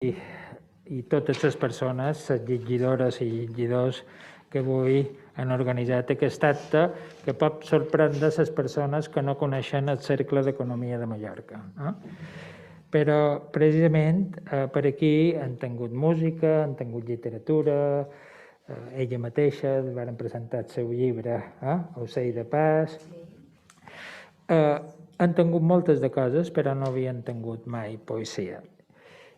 i totes les persones, les llegidores i llegidors que avui han organitzat aquest acte, que pot sorprendre les persones que no coneixen el Cercle d'Economia de Mallorca. Però, precisament, per aquí han tingut música, han tingut literatura, ella mateixa van presentar el seu llibre, Ocell de Pas. Han tingut moltes de coses, però no havien tingut mai poesia.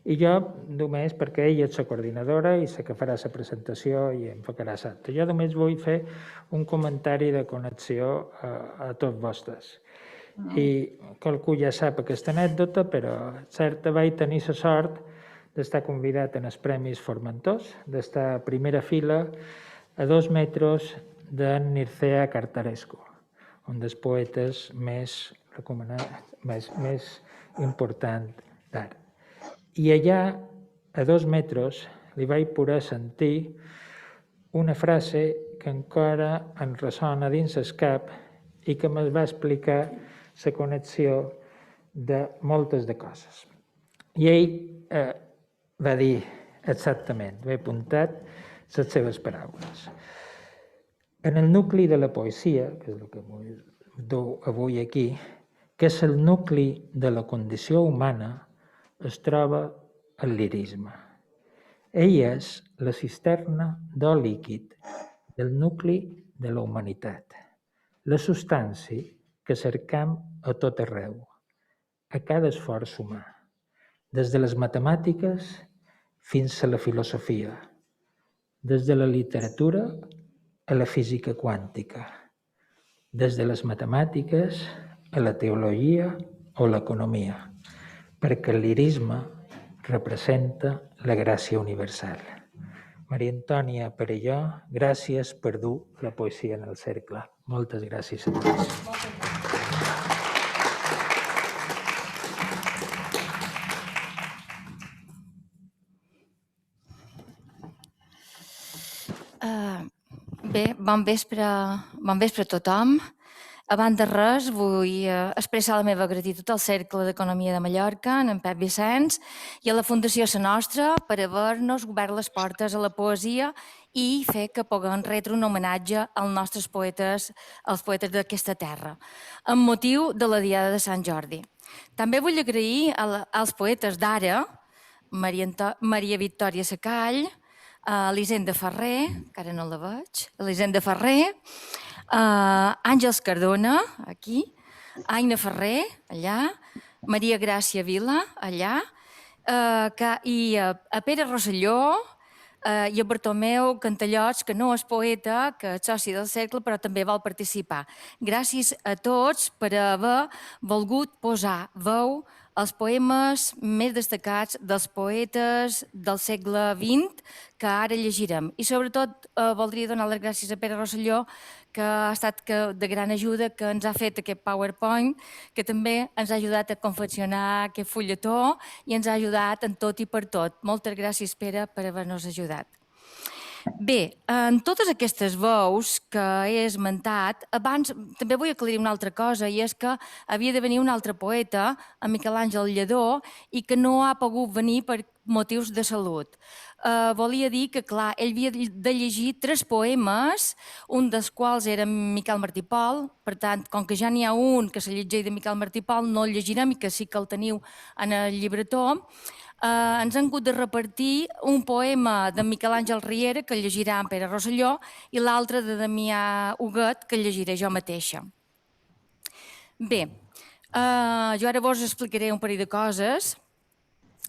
I jo només, perquè ella és la coordinadora i la que farà la presentació i em farà l'acte, jo només vull fer un comentari de connexió a tots vostres. I qualcú ja sap aquesta anècdota, però certa vaig tenir la sort d'estar convidat en els Premis Formentós, d'estar a primera fila a 2 metres d'en Mircea Cartarescu, un dels poetes més recomanats, més important d'art. I allà, a 2 metres, li vaig poder sentir una frase que encara em ressona dins el cap i que me'ls va explicar la connexió de moltes de coses. I ell va dir exactament, ho he apuntat, les seves paraules. En el nucli de la poesia, que és el que vull dur avui aquí, que és el nucli de la condició humana, es troba el lirisme. Ell és la cisterna d'or líquid del nucli de la humanitat, la substància que cercam a tot arreu, a cada esforç humà, des de les matemàtiques fins a la filosofia, des de la literatura a la física quàntica, des de les matemàtiques a la teologia o l'economia, perquè el lirisme representa la gràcia universal. Maria Antònia Perelló, gràcies per dur la poesia en el cercle. Moltes gràcies a tots. Bé, bon vespre a tothom. Abans de res, vull expressar la meva gratitud al Cercle d'Economia de Mallorca, en Pep Vicenç, i a la Fundació Sa Nostra per haver-nos obert les portes a la poesia i fer que puguem retre un homenatge als nostres poetes, als poetes d'aquesta terra, amb motiu de la Diada de Sant Jordi. També vull agrair als poetes d'ara, Maria Victòria Sacall, Elisenda Ferrer, que ara no la veig, Elisenda Ferrer, Àngels Cardona, aquí, Aina Ferrer, allà, Maria Gràcia Vila, allà, i a Pere Rosselló i a Bartomeu Cantallots, que no és poeta, que és soci del cercle, però també vol participar. Gràcies a tots per haver volgut posar veu als poemes més destacats dels poetes del segle XX que ara llegirem. I sobretot voldria donar les gràcies a Pere Rosselló, que ha estat de gran ajuda, que ens ha fet aquest PowerPoint, que també ens ha ajudat a confeccionar aquest fulletó i ens ha ajudat en tot i per tot. Moltes gràcies, Pere, per haver-nos ajudat. Bé, en totes aquestes veus que he esmentat, abans també vull aclarir una altra cosa, i és que havia de venir un altre poeta, en Miquel Àngel Lledó, i que no ha pogut venir per motius de salut. Volia dir que, clar, ell havia de llegir 3 poemes, un dels quals era Miquel Martí Pol, per tant, com que ja n'hi ha un que se llegeix de Miquel Martí Pol, no el llegirem i que sí que el teniu en el llibretó. Ens han hagut de repartir un poema de Miquel Àngel Riera, que llegirà en Pere Rosselló, i l'altre de Damià Huguet, que llegiré jo mateixa. Bé, jo ara vos explicaré un parell de coses.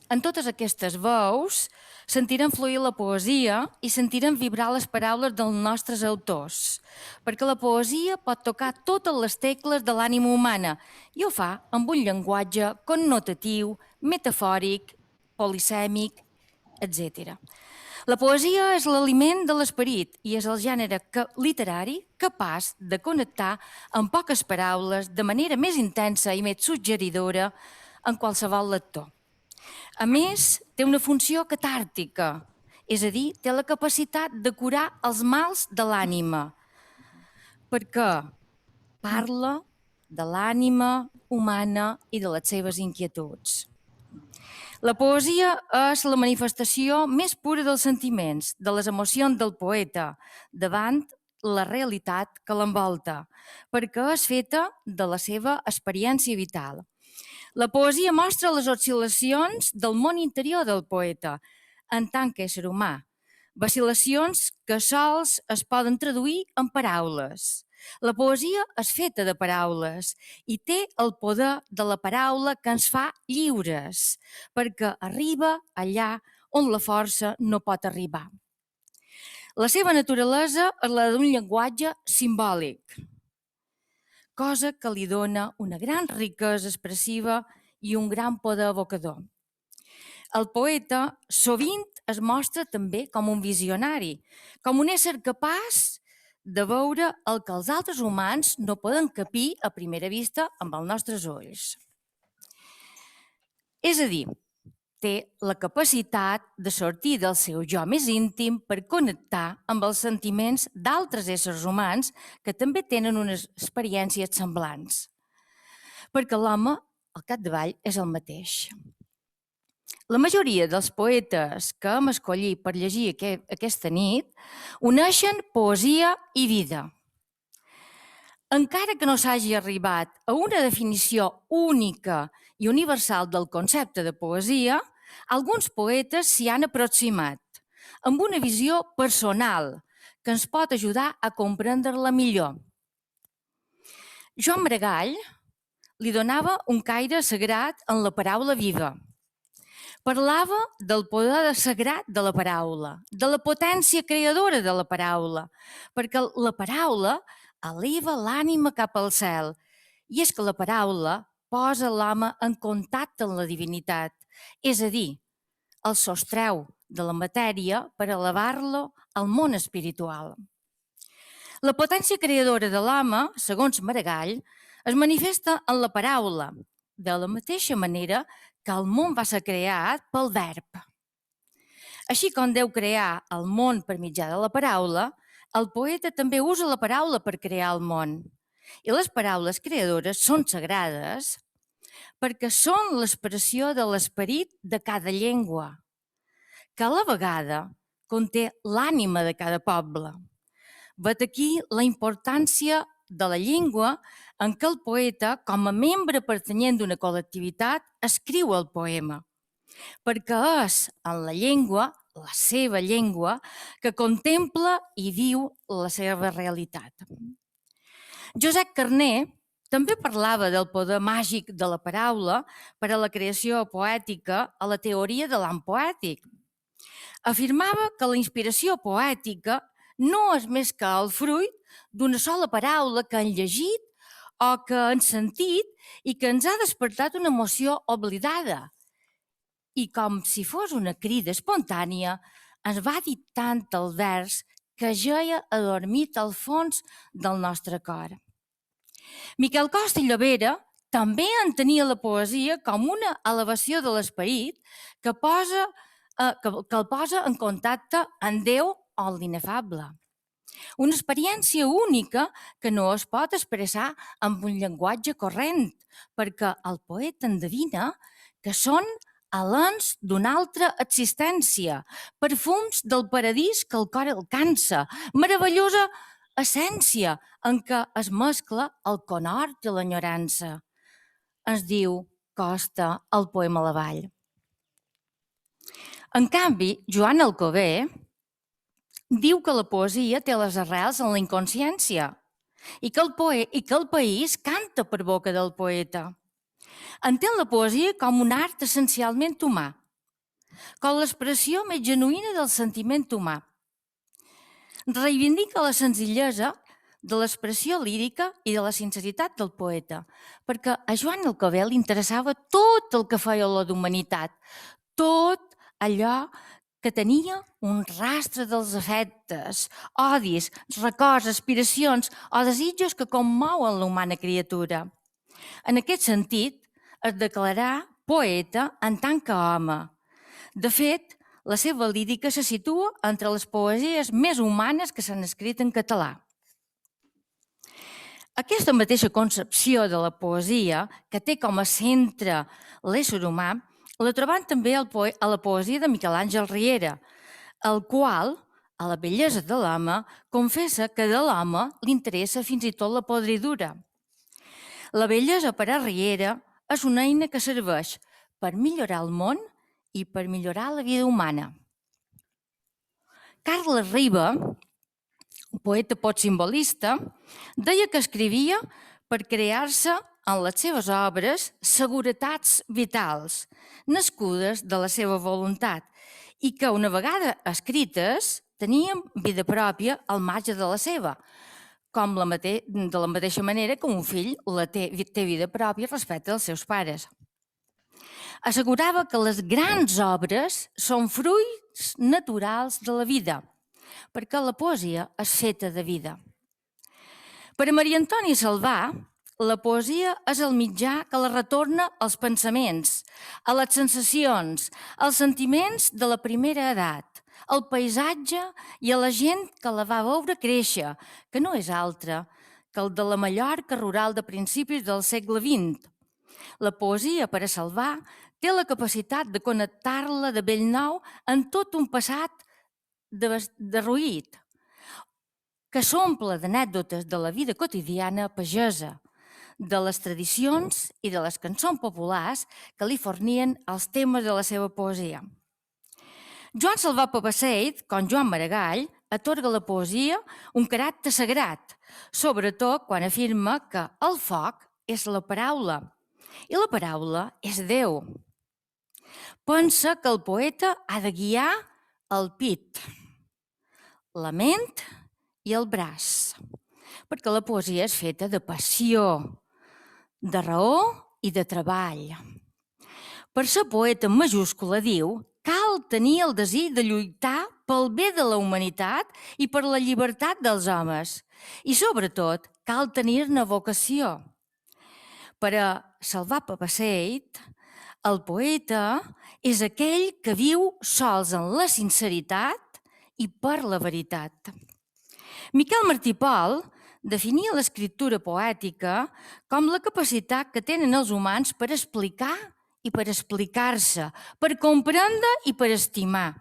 En totes aquestes veus sentirem fluir la poesia i sentirem vibrar les paraules dels nostres autors, perquè la poesia pot tocar totes les tecles de l'ànima humana i ho fa amb un llenguatge connotatiu, metafòric, polisèmic, etc. La poesia és l'aliment de l'esperit i és el gènere literari capaç de connectar amb poques paraules de manera més intensa i més suggeridora en qualsevol lector. A més, té una funció catàrtica, és a dir, té la capacitat de curar els mals de l'ànima, perquè parla de l'ànima humana i de les seves inquietuds. La poesia és la manifestació més pura dels sentiments, de les emocions del poeta, davant la realitat que l'envolta, perquè és feta de la seva experiència vital. La poesia mostra les oscil·lacions del món interior del poeta, en tant que ésser humà, vacil·lacions que sols es poden traduir en paraules. La poesia és feta de paraules i té el poder de la paraula que ens fa lliures, perquè arriba allà on la força no pot arribar. La seva naturalesa és la d'un llenguatge simbòlic, cosa que li dona una gran riquesa expressiva i un gran poder evocador. El poeta sovint es mostra també com un visionari, com un ésser capaç de veure el que els altres humans no poden capir a primera vista amb els nostres ulls. És a dir, té la capacitat de sortir del seu jo més íntim per connectar amb els sentiments d'altres éssers humans que també tenen unes experiències semblants. Perquè l'home, al capdavall, és el mateix. La majoria dels poetes que hem escollit per llegir aquesta nit uneixen poesia i vida. Encara que no s'hagi arribat a una definició única i universal del concepte de poesia, alguns poetes s'hi han aproximat, amb una visió personal que ens pot ajudar a comprendre-la millor. Joan Maragall li donava un caire sagrat en la paraula viva. Parlava del poder sagrat de la paraula, de la potència creadora de la paraula, perquè la paraula eleva l'ànima cap al cel. I és que la paraula posa l'home en contacte amb la divinitat, és a dir, el sostreu de la matèria per elevar-lo al món espiritual. La potència creadora de l'home, segons Maragall, es manifesta en la paraula, de la mateixa manera que el món va ser creat pel verb. Així com Déu creà el món per mitjà de la paraula, el poeta també usa la paraula per crear el món. I les paraules creadores són sagrades perquè són l'expressió de l'esperit de cada llengua, que a la vegada conté l'ànima de cada poble. Vet aquí la importància de la llengua en què el poeta, com a membre pertanyent d'una col·lectivitat, escriu el poema, perquè és en la llengua, la seva llengua, que contempla i viu la seva realitat. Josep Carner també parlava del poder màgic de la paraula per a la creació poètica a la teoria de l'art poètic. Afirmava que la inspiració poètica no és més que el fruit d'una sola paraula que han llegit o que han sentit i que ens ha despertat una emoció oblidada. I com si fos una crida espontània, ens va dictant el vers que jeia adormit al fons del nostre cor. Miquel Costa i Llobera també entenia la poesia com una elevació de l'esperit que el posa en contacte amb Déu o l'inefable. Una experiència única que no es pot expressar amb un llenguatge corrent, perquè el poeta endevina que són alens d'una altra existència, perfums del paradís que el cor alcança, meravellosa essència en què es mescla el conhort i l'enyorança. Ens diu Costa al poema La Vall. En canvi, Joan Alcover diu que la poesia té les arrels en la inconsciència i que el país canta per boca del poeta. Entén la poesia com un art essencialment humà, com l'expressió més genuïna del sentiment humà. Reivindica la senzillesa de l'expressió lírica i de la sinceritat del poeta, perquè a Joan Alcover li interessava tot el que feia la d'humanitat, tot allò que tenia un rastre dels afectes, odis, records, aspiracions o desitjos que commouen l'humana criatura. En aquest sentit, es declarà poeta en tant que home. De fet, la seva lírica se situa entre les poesies més humanes que s'han escrit en català. Aquesta mateixa concepció de la poesia, que té com a centre l'ésser humà, La trobam també a la poesia de Miquel Àngel Riera, el qual, a la bellesa de l'home, confessa que de l'home li interessa fins i tot la podridura. La bellesa per a Riera és una eina que serveix per millorar el món i per millorar la vida humana. Carles Riba, un poeta postsimbolista, deia que escrivia per crear-se en les seves obres seguretats vitals, nascudes de la seva voluntat, i que una vegada escrites tenien vida pròpia al marge de la seva, com de la mateixa manera que un fill té vida pròpia respecte als seus pares. Assegurava que les grans obres són fruits naturals de la vida, perquè la poesia és feta de vida. Per a Maria Antònia Salvà, la poesia és el mitjà que la retorna als pensaments, a les sensacions, als sentiments de la primera edat, al paisatge i a la gent que la va veure créixer, que no és altra que el de la Mallorca rural de principis del segle XX. La poesia, per a Salvà, té la capacitat de connectar-la de bell nou en tot un passat derruït, que s'omple d'anècdotes de la vida quotidiana pagesa, de les tradicions i de les cançons populars que li fornien els temes de la seva poesia. Joan Salvà Papasseit, com Joan Maragall, atorga a la poesia un caràcter sagrat, sobretot quan afirma que el foc és la paraula i la paraula és Déu. Pensa que el poeta ha de guiar el pit, la ment i el braç, perquè la poesia és feta de passió, de raó i de treball. Per ser poeta en majúscula, diu, cal tenir el desig de lluitar pel bé de la humanitat i per la llibertat dels homes. I, sobretot, cal tenir-ne vocació. Per a Salvà Papasseit, el poeta és aquell que viu sols en la sinceritat i per la veritat. Miquel Martí Pol definia l'escriptura poètica com la capacitat que tenen els humans per explicar i per explicar-se, per comprendre i per estimar.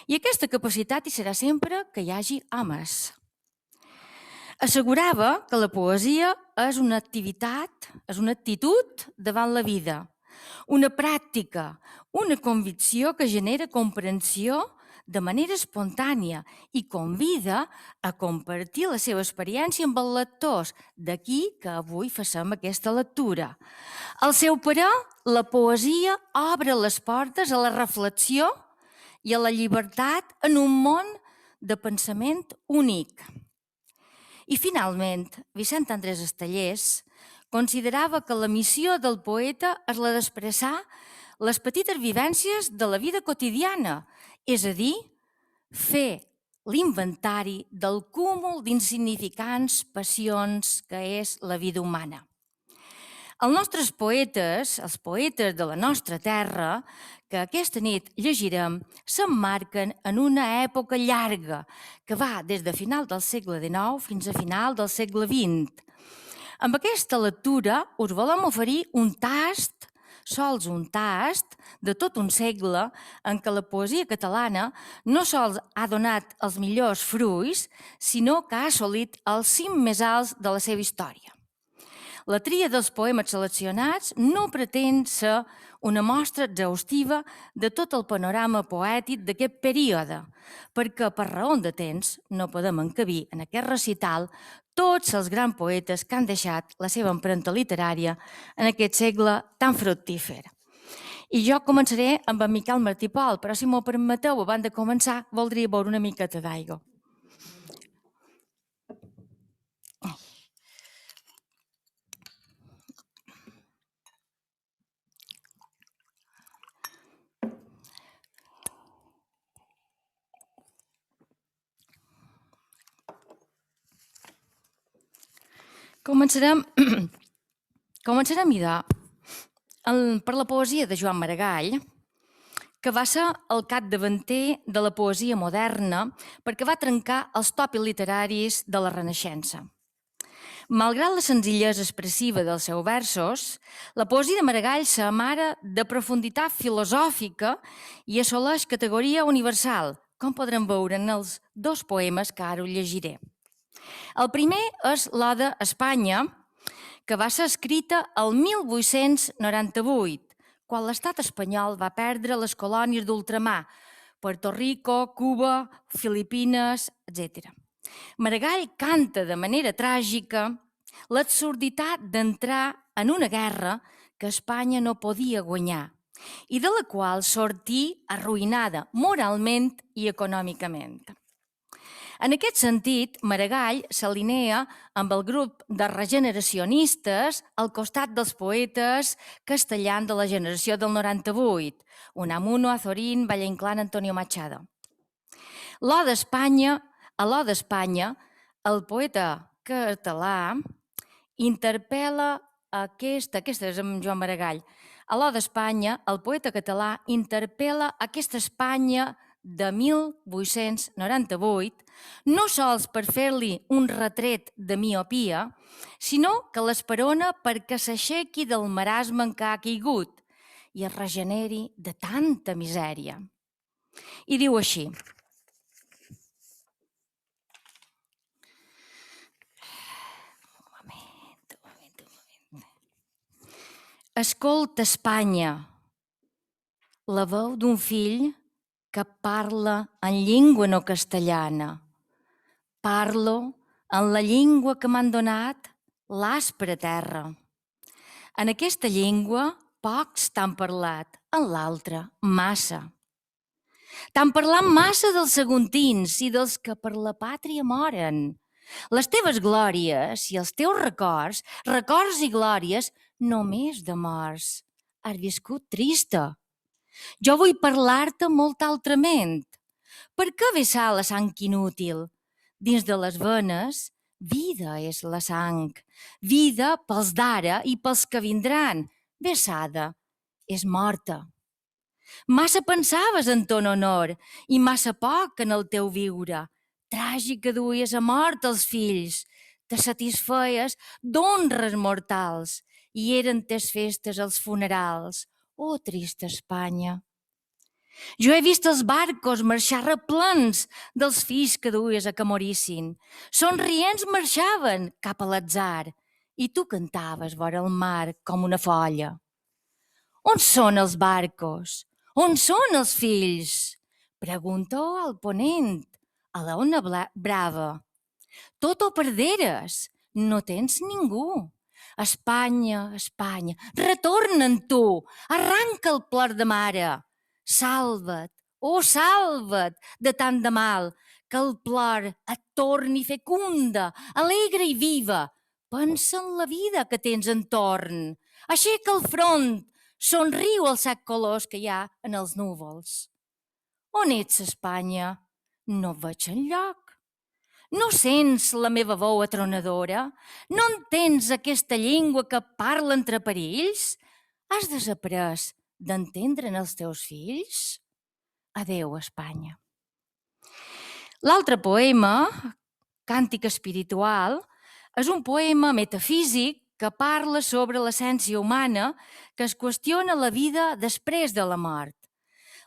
I aquesta capacitat hi serà sempre que hi hagi homes. Assegurava que la poesia és una activitat, és una actitud davant la vida, una pràctica, una convicció que genera comprensió de manera espontània i convida a compartir la seva experiència amb els lectors, d'aquí que avui facem aquesta lectura. Al seu parer, la poesia obre les portes a la reflexió i a la llibertat en un món de pensament únic. I finalment, Vicent Andrés Estellés considerava que la missió del poeta és la d'expressar les petites vivències de la vida quotidiana, és a dir, fer l'inventari del cúmul d'insignificants passions que és la vida humana. Els nostres poetes, els poetes de la nostra terra, que aquesta nit llegirem, s'emmarquen en una època llarga que va des de final del segle XIX fins a final del segle XX. Amb aquesta lectura us volem oferir un tast, sols un tast, de tot un segle en què la poesia catalana no sols ha donat els millors fruits, sinó que ha assolit els cims més alts de la seva història. La tria dels poemes seleccionats no pretén ser una mostra exhaustiva de tot el panorama poètic d'aquest període, perquè per raó de temps no podem encabir en aquest recital tots els grans poetes que han deixat la seva empremta literària en aquest segle tan fructífer. I jo començaré amb en Miquel Martí Pol, però si m'ho permeteu, abans de començar, voldria beure una miqueta d'aigua. Començarem per la poesia de Joan Maragall, que va ser el capdavanter de la poesia moderna perquè va trencar els tòpics literaris de la Renaixença. Malgrat la senzillesa expressiva dels seus versos, la poesia de Maragall s'amara de profunditat filosòfica i assoleix categoria universal, com podrem veure en els dos poemes que ara us llegiré. El primer és l'Oda a Espanya, que va ser escrita el 1898, quan l'estat espanyol va perdre les colònies d'ultramar, Puerto Rico, Cuba, Filipines, etc. Maragall canta de manera tràgica l'absurditat d'entrar en una guerra que Espanya no podia guanyar i de la qual sortir arruïnada moralment i econòmicament. En aquest sentit, Maragall s'alinea amb el grup de regeneracionistes al costat dels poetes castellans de la generació del 98, Unamuno, Azorín, Valle Inclán, Antonio Machado. A l'Oda d'Espanya, el poeta català interpel·la aquesta és amb Joan Maragall. A l'Oda d'Espanya, el poeta català interpel·la aquesta Espanya de 1898, no sols per fer-li un retret de miopia, sinó que l'esperona perquè s'aixequi del marasme en què ha caigut i es regeneri de tanta misèria. I diu així: Escolta, Espanya, la veu d'un fill que parla en llengua no castellana. Parlo en la llengua que m'han donat l'àspera terra. En aquesta llengua pocs t'han parlat, en l'altra massa. T'han parlat massa dels saguntins i dels que per la pàtria moren. Les teves glòries i els teus records, records i glòries, només de morts. Has viscut trista. Jo vull parlar-te molt altrament. Per què vessar la sang inútil? Dins de les venes, vida és la sang. Vida pels d'ara i pels que vindran. Vessada és morta. Massa pensaves en ton honor i massa poc en el teu viure. Tràgic que duies a mort els fills. Te satisfeies d'honres mortals i eren tes festes els funerals. Oh, trista Espanya! Jo he vist els barcos marxar replens dels fills que duies a que morissin. Somrients marxaven cap a l'atzar i tu cantaves vora el mar com una folla. On són els barcos? On són els fills? Pregunta al ponent, a la ona brava. Tot ho perderes, no tens ningú. Espanya, Espanya, retorna en tu, arranca el plor de mare. Salva't, oh salva't de tant de mal, que el plor et torni fecunda, alegre i viva. Pensa en la vida que tens entorn. Aixeca el front, somriu els 7 colors que hi ha en els núvols. On ets, Espanya? No et veig enlloc. No sents la meva veu atronadora? No entens aquesta llengua que parla entre perills? Has desaprès d'entendre'n els teus fills? Adéu, Espanya. L'altre poema, Càntic espiritual, és un poema metafísic que parla sobre l'essència humana, que es qüestiona la vida després de la mort.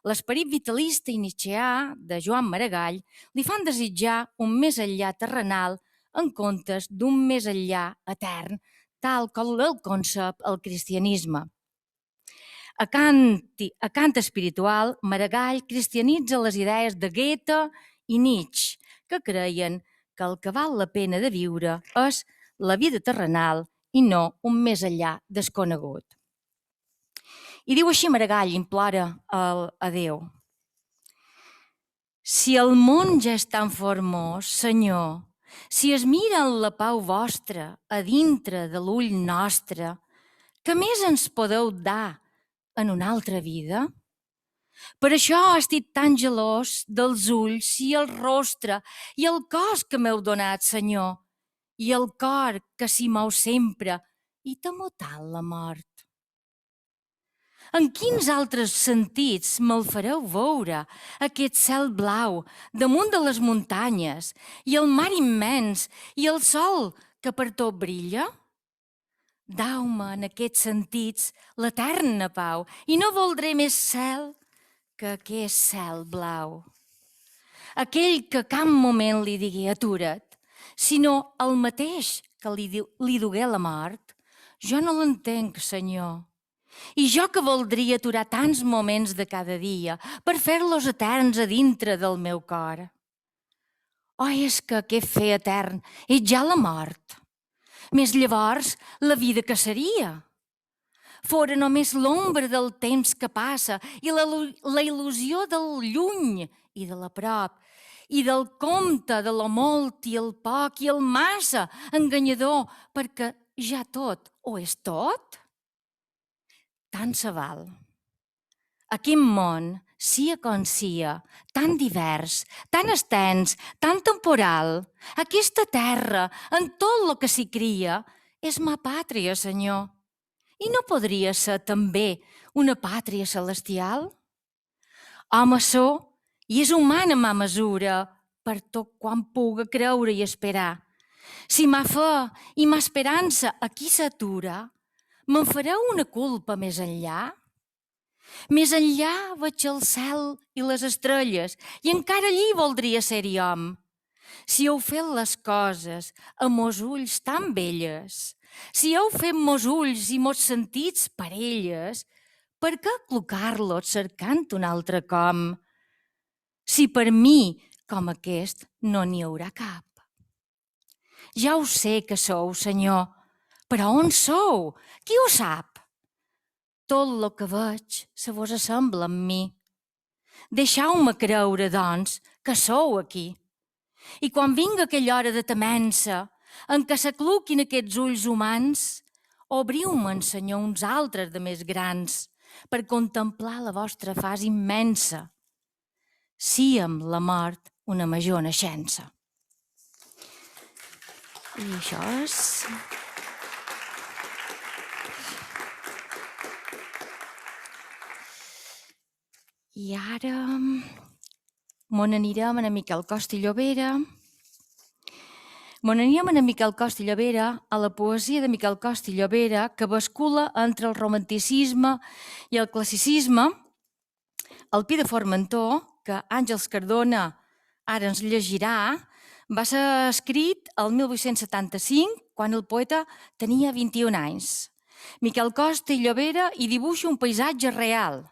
L'esperit vitalista i nietzscheà de Joan Maragall li fan desitjar un més enllà terrenal en comptes d'un més enllà etern, tal com el concep el cristianisme. A Cant espiritual, Maragall cristianitza les idees de Goethe i Nietzsche, que creien que el que val la pena de viure és la vida terrenal i no un més enllà desconegut. I diu així Maragall, implora a Déu. Si el món ja és tan formós, Senyor, si es mira en la pau vostra a dintre de l'ull nostre, què més ens podeu dar en una altra vida? Per això estic tan gelós dels ulls i el rostre i el cos que m'heu donat, Senyor, i el cor que s'hi mou sempre i temo tant la mort. En quins altres sentits me'l fareu veure, aquest cel blau damunt de les muntanyes i el mar immens i el sol que per tot brilla? Dau-me en aquests sentits l'eterna pau i no voldré més cel que aquest cel blau. Aquell que cap moment li digui atura't, sinó el mateix que li dugué la mort, jo no l'entenc, Senyor. I jo que voldria aturar tants moments de cada dia per fer-los eterns a dintre del meu cor. Oi, és que aquest fer etern és ja la mort. Més llavors, la vida que seria? Fora només l'ombra del temps que passa i la il·lusió del lluny i de la prop, i del compte de lo molt i el poc i el massa enganyador, perquè ja tot ho és tot? Tant se val. Aquest món, sia com sia, tan divers, tan extens, tan temporal, aquesta terra, en tot lo que s'hi cria, és ma pàtria, Senyor. I no podria ser també una pàtria celestial? Home sóc, i és humana ma mesura, per tot quan puga creure i esperar. Si ma fe i ma esperança aquí s'atura, me'n fareu una culpa més enllà? Més enllà veig el cel i les estrelles i encara allí voldria ser-hi hom. Si heu fet les coses amb mos ulls tan belles, si heu fet mos ulls i mos sentits per elles, per què clocar-los cercant un altre com? Si per mi, com aquest, no n'hi haurà cap. Ja ho sé que sou, Senyor, però on sou? Qui ho sap? Tot lo que veig se vos assembla amb mi. Deixeu-me creure, doncs, que sou aquí. I quan vinga aquella hora de temença, en què s'acluquin aquests ulls humans, obriu-me'n, Senyor, uns altres de més grans, per contemplar la vostra fas immensa. Síem la mort una major naixença. I això és... I ara mon anirem a Miquel Costa i Llobera. Mon anirem a Miquel Costa i Llobera, a la poesia de Miquel Costa i Llobera, que bascula entre el romanticisme i el classicisme. El Pi de Formentor, que Àngels Cardona ara ens llegirà, va ser escrit el 1875, quan el poeta tenia 21 anys. Miquel Costa i Llobera hi dibuixa un paisatge real,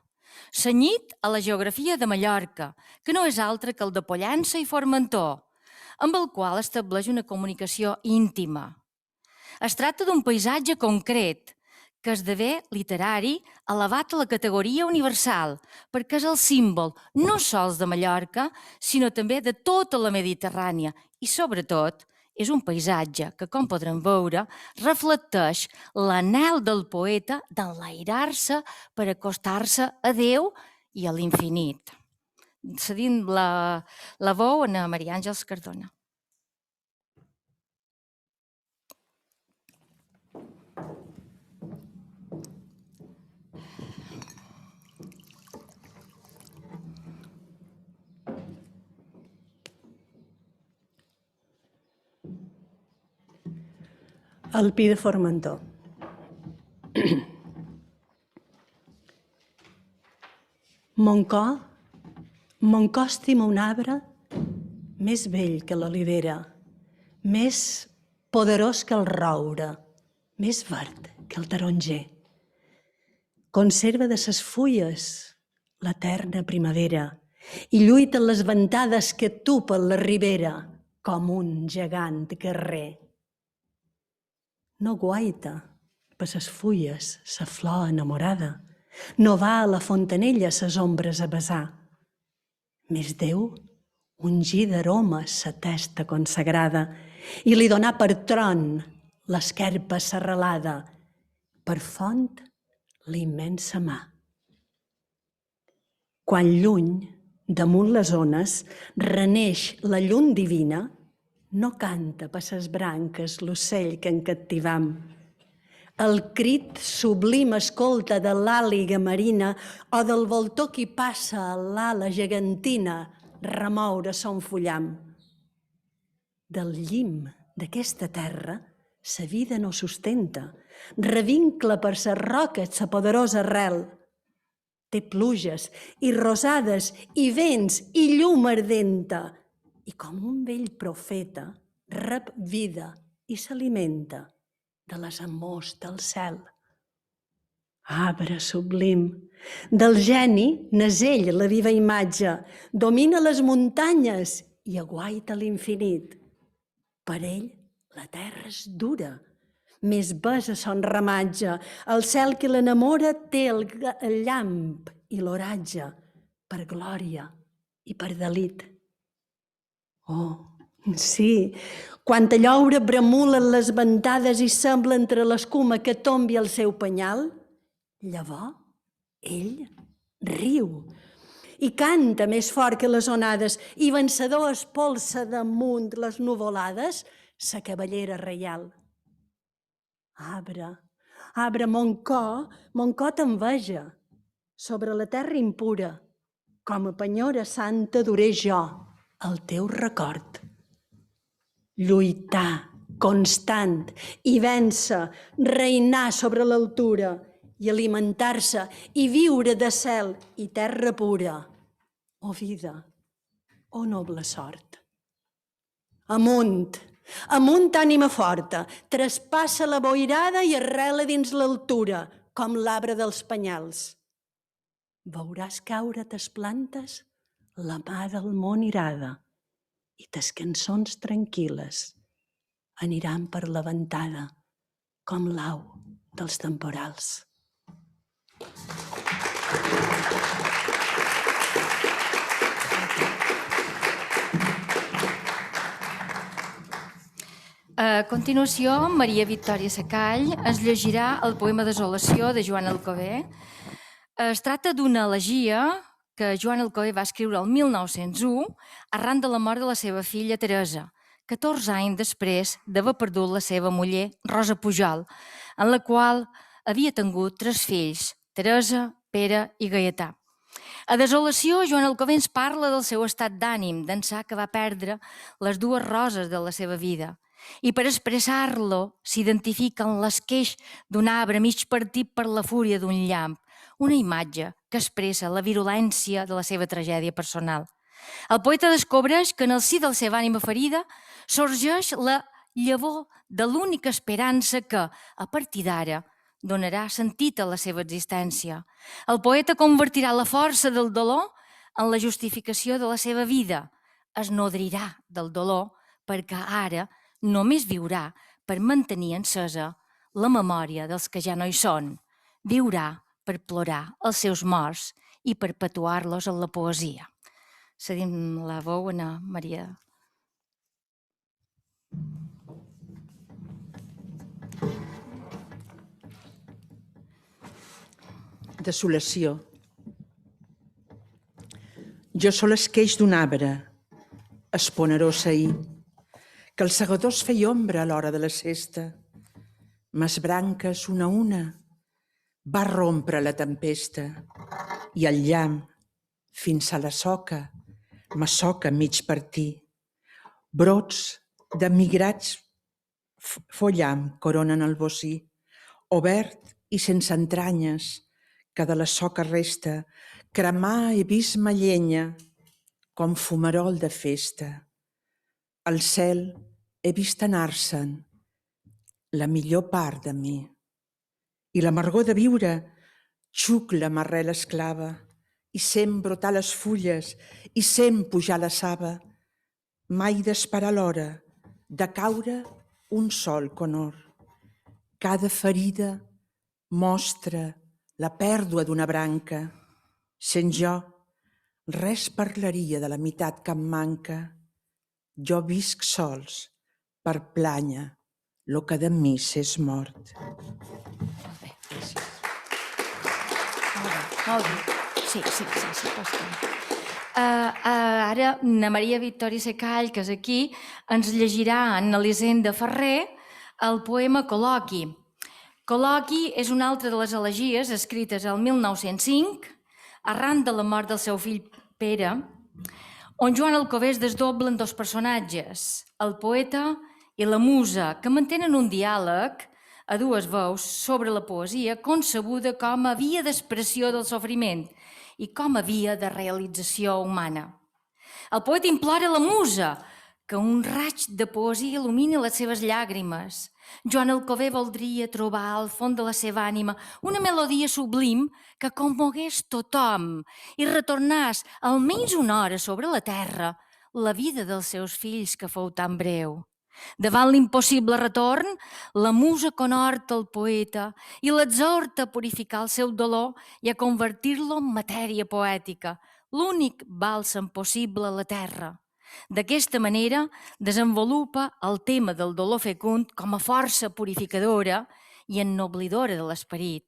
cenyit a la geografia de Mallorca, que no és altre que el de Pollença i Formentor, amb el qual estableix una comunicació íntima. Es tracta d'un paisatge concret, que esdevé literari elevat a la categoria universal, perquè és el símbol no sols de Mallorca, sinó també de tota la Mediterrània i, sobretot, és un paisatge que, com podrem veure, reflecteix l'anhel del poeta d'enlairar-se per acostar-se a Déu i a l'infinit. Cedim la veu a Maria Àngels Cardona. El Pi de Formentor. Mon cor estima un arbre més vell que l'olivera, més poderós que el roure, més verd que el taronger. Conserva de ses fulles l'eterna primavera i lluita en les ventades que tupen la ribera com un gegant guerrer. No guaita per ses fulles sa flor enamorada, no va a la fontanella ses ombres a besar. Més Déu ungí d'aromes sa testa consagrada i li donà per tron l'esquerpa serralada, per font l'immensa mà. Quan lluny, damunt les ones, reneix la llum divina, no canta per ses branques l'ocell que en captivam. El crit sublim escolta de l'àliga marina o del voltor qui passa a l'ala gegantina remoure son fullam. Del llim d'aquesta terra Sa vida no sustenta, revincla per ses roques sa poderosa arrel. Té pluges i rosades i vents i llum ardenta, i com un vell profeta rep vida i s'alimenta de les amors del cel. Arbre sublim, del geni n'és ell la viva imatge, domina les muntanyes i aguaita l'infinit. Per ell la terra és dura, més besa son ramatge, el cel que l'enamora té el llamp i l'oratge, per glòria i per delit. Oh, sí, quan a lloure bremulen les ventades i sembla entre l'escuma que tombi el seu penyal, llavors ell riu i canta més fort que les onades i vencedor espolsa damunt les nuvolades sa cavallera reial. Arbre, mon cor t'enveja, sobre la terra impura, com a penyora santa duré jo el teu record. Lluitar, constant, i vèncer, reinar sobre l'altura, i alimentar-se, i viure de cel i terra pura. Oh vida, oh noble sort. Amunt, amunt, ànima forta, traspassa la boirada i arrela dins l'altura, com l'arbre dels penyals. Veuràs caure tes plantes la mà del món irada, i tes cançons tranquil·les aniran per la ventada, com l'au dels temporals. A continuació, Maria Victòria Secall ens llegirà el poema Desolació de Joan Alcover. Es tracta d'una elegia que Joan Alcover va escriure el 1901 arran de la mort de la seva filla Teresa, 14 anys després d'haver perdut la seva muller Rosa Pujol, en la qual havia tingut 3 fills, Teresa, Pere i Gaietà. A Desolació, Joan Alcover ens parla del seu estat d'ànim, d'ençà que va perdre les 2 roses de la seva vida. I per expressar-lo s'identifica en l'esqueix d'un arbre mig partit per la fúria d'un llamp, una imatge que expressa la virulència de la seva tragèdia personal. El poeta descobreix que en el si de la seva ànima ferida sorgeix la llavor de l'única esperança que, a partir d'ara, donarà sentit a la seva existència. El poeta convertirà la força del dolor en la justificació de la seva vida. Es nodrirà del dolor perquè ara només viurà per mantenir encesa la memòria dels que ja no hi són. Viurà per plorar els seus morts i perpetuar-los en la poesia. Cedim la veu a Maria. Desolació. Jo sol esqueix d'un arbre, esponerós ahir, que els segadors feia ombra a l'hora de la sesta. Mes branques, una a una, va rompre la tempesta i el llamp, fins a la soca, m'assoca mig partir. Brots de migrats follam coronen el bocí, obert i sense entranyes, que de la soca resta, cremar he vist ma llenya, com fumarol de festa. Al cel he vist anar-se'n la millor part de mi. I l'amargor de viure xucla m'arrel esclava, i sent brotar les fulles, i sent pujar la saba, mai d'esperar l'hora, de caure un sol conor. Cada ferida mostra la pèrdua d'una branca. Sent jo, res parlaria de la meitat que em manca. Jo visc sols per plànyer lo que de mi s'és mort. Molt bé. Molt bé. Sí. Ara, na Maria Victòria Secall, que és aquí, ens llegirà en Elisenda Ferrer el poema Col·loqui. Col·loqui és una altra de les elegies escrites el 1905, arran de la mort del seu fill Pere, on Joan Alcover es desdobla en 2 personatges, el poeta i la musa, que mantenen un diàleg a dues veus sobre la poesia concebuda com a via d'expressió del sofriment i com a via de realització humana. El poeta implora a la musa que un raig de poesia il·lumini les seves llàgrimes. Joan Alcover voldria trobar al fons de la seva ànima una melodia sublim que commogués tothom i retornàs almenys una hora sobre la terra la vida dels seus fills que fou tan breu. Davant l'impossible retorn, la musa conhorta el poeta i l'exhorta a purificar el seu dolor i a convertir-lo en matèria poètica, l'únic bàlsam possible a la terra. D'aquesta manera, desenvolupa el tema del dolor fecund com a força purificadora i ennoblidora de l'esperit.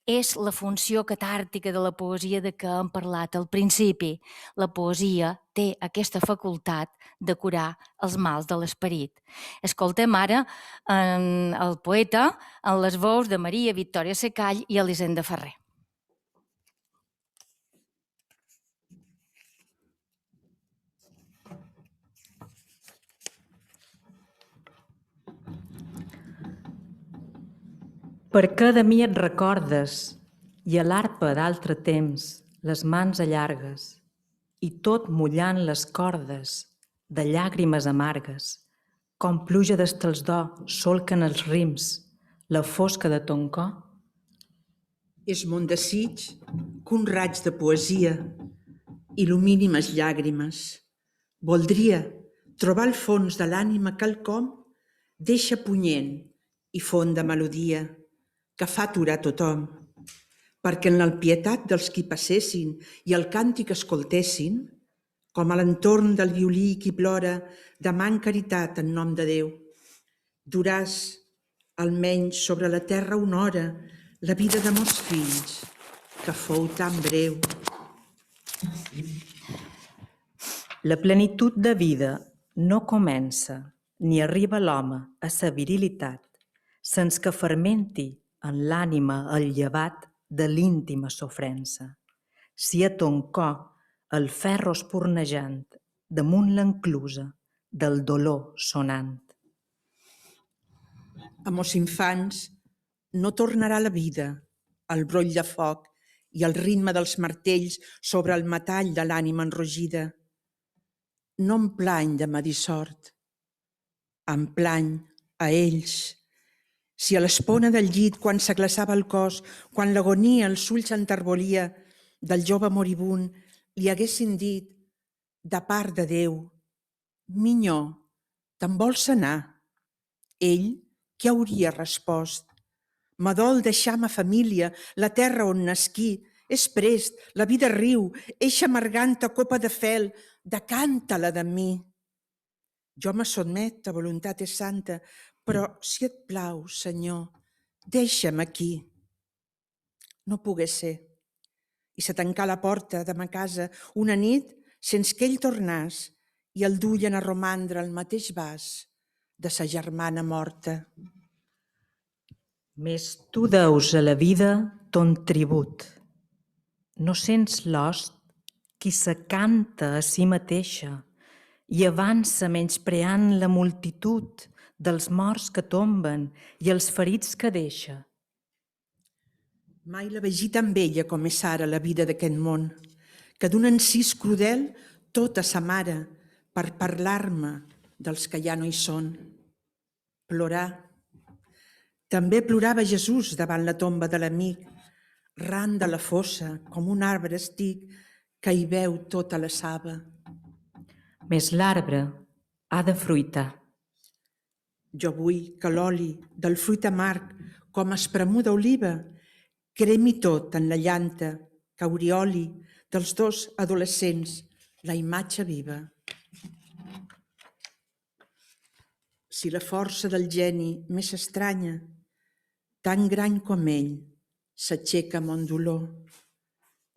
És la funció catàrtica de la poesia de què hem parlat al principi. La poesia té aquesta facultat de curar els mals de l'esperit. Escoltem ara el poeta en les veus de Maria Victòria Secall i Elisenda Ferrer. Per què de mi et recordes i a l'arpa d'altre temps les mans allargues i tot mullant les cordes de llàgrimes amargues, com pluja d'estalsdor solquen els rims la fosca de ton cor? És mon desig que un raig de poesia il·lumini mes llàgrimes. Voldria trobar al fons de l'ànima quelcom deixa punyent i font de melodia que fa aturar tothom, perquè en l'alpietat dels qui passessin i el càntic escoltessin, com a l'entorn del violí qui plora deman caritat en nom de Déu, duràs almenys sobre la terra una hora la vida de molts fills, que fou tan breu. La plenitud de vida no comença ni arriba l'home a sa virilitat sense que fermenti en l'ànima el llevat de l'íntima sofrença. Si a ton cor el ferro espurnejant damunt l'enclusa del dolor sonant. A mos infants no tornarà la vida, el broll de foc i el ritme dels martells sobre el metall de l'ànima enrogida. No em plany de ma dissort, em plany a ells. Si a l'espona del llit, quan s'aglaçava el cos, quan l'agonia els ulls enterbolia del jove moribund, li haguessin dit, de part de Déu, minyó, te'n vols anar? Ell, què hauria respost? M'adol deixar ma família, la terra on nasquí, és prest, la vida riu, eixa amarganta copa de fel, decanta-la de mi. Jo me sotmet, ta voluntat és santa, però si et plau, Senyor, deixa'm aquí. No pogué ser. I se tancà la porta de ma casa una nit sense que ell tornàs i el duien a romandre al mateix vas de sa germana morta. Més tu deus a la vida ton tribut. No sents l'host qui se canta a si mateixa i avança menyspreant la multitud dels morts que tomben i els ferits que deixa. Mai la vegi tan bella com és ara la vida d'aquest món, que d'un encís crudel tota sa mare per parlar-me dels que ja no hi són. Plorar. També plorava Jesús davant la tomba de l'amic, ran de la fossa com un arbre estic que hi veu tota la saba. Més l'arbre ha de fruitar. Jo vull que l'oli del fruit amarg, com espremuda oliva, cremi tot en la llanta que aureoli dels dos adolescents la imatge viva. Si la força del geni més estranya, tan gran com ell, s'aixeca mon dolor,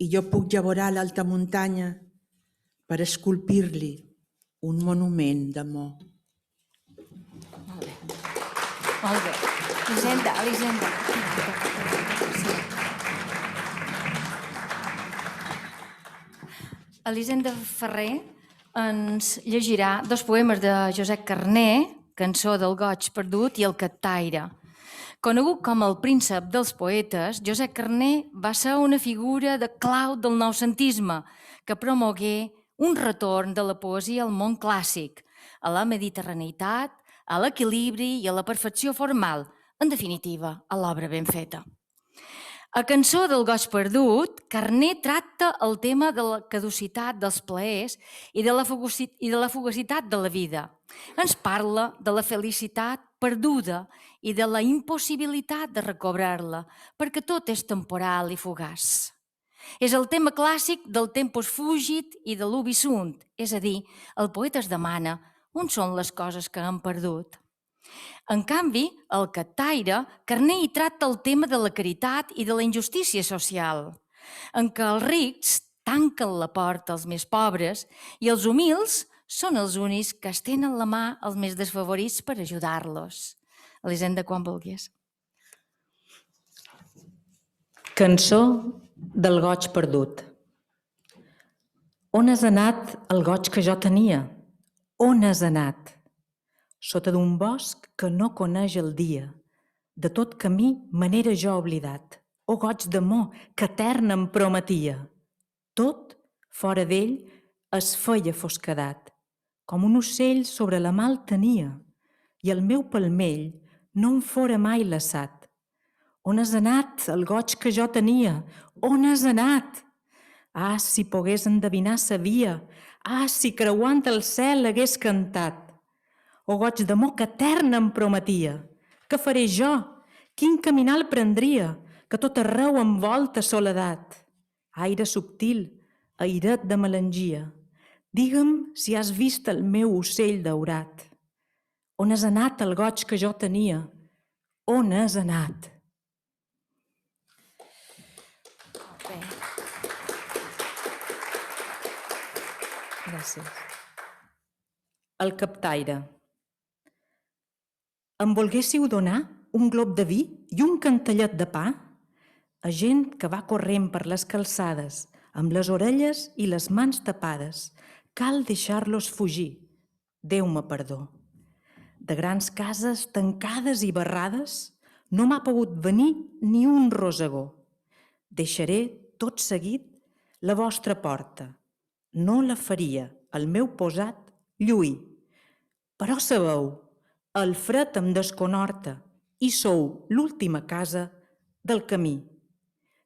i jo puc llavorar l'alta muntanya per esculpir-li un monument d'amor. Molt bé. Elisenda. Elisenda Ferrer ens llegirà dos poemes de Josep Carner cançó del goig perdut i el captaire. Conegut com el príncep dels poetes, Josep Carner va ser una figura de clau del noucentisme que promogué un retorn de la poesia al món clàssic, a la mediterraneïtat, a l'equilibri i a la perfecció formal, en definitiva, a l'obra ben feta. A Cançó del goig perdut, Carner tracta el tema de la caducitat dels plaers i de la fugacitat de la vida. Ens parla de la felicitat perduda i de la impossibilitat de recobrar-la, perquè tot és temporal i fugaç. És el tema clàssic del tempus fugit i de l'ubi sunt, és a dir, el poeta es demana on són les coses que han perdut. En canvi, el captaire, Carner hi tracta el tema de la caritat i de la injustícia social, en què els rics tanquen la porta als més pobres i els humils són els únics que estenen la mà als més desfavorits per ajudar-los. Elisenda, quan vulguis. Cançó del goig perdut. On has anat el goig que jo tenia? On has anat? Sota d'un bosc que no coneix el dia, de tot camí me n'era jo oblidat. O goig d'amor que etern em prometia. Tot, fora d'ell, es feia fosquedat, com un ocell sobre la mà el tenia, i el meu palmell no em fora mai laçat. On has anat el goig que jo tenia? On has anat? Ah, si pogués endevinar sa via! Ah, si creuant el cel hagués cantat! O goig d'amor que etern em prometia! Què faré jo? Quin caminal prendria? Que tot arreu envolta soledat. Aire subtil, airet de melangia. Digue'm si has vist el meu ocell daurat. On has anat el goig que jo tenia? On has anat? Bé. Gràcies. El captaire. Em volguéssiu donar un glob de vi i un cantellet de pa? A gent que va corrent per les calçades, amb les orelles i les mans tapades, cal deixar-los fugir. Déu-me perdó. De grans cases tancades i barrades, no m'ha pogut venir ni un rosegó. Deixaré tot seguit la vostra porta. No la faria el meu posat lluir. Però sabeu, el fred em desconhorta i sou l'última casa del camí.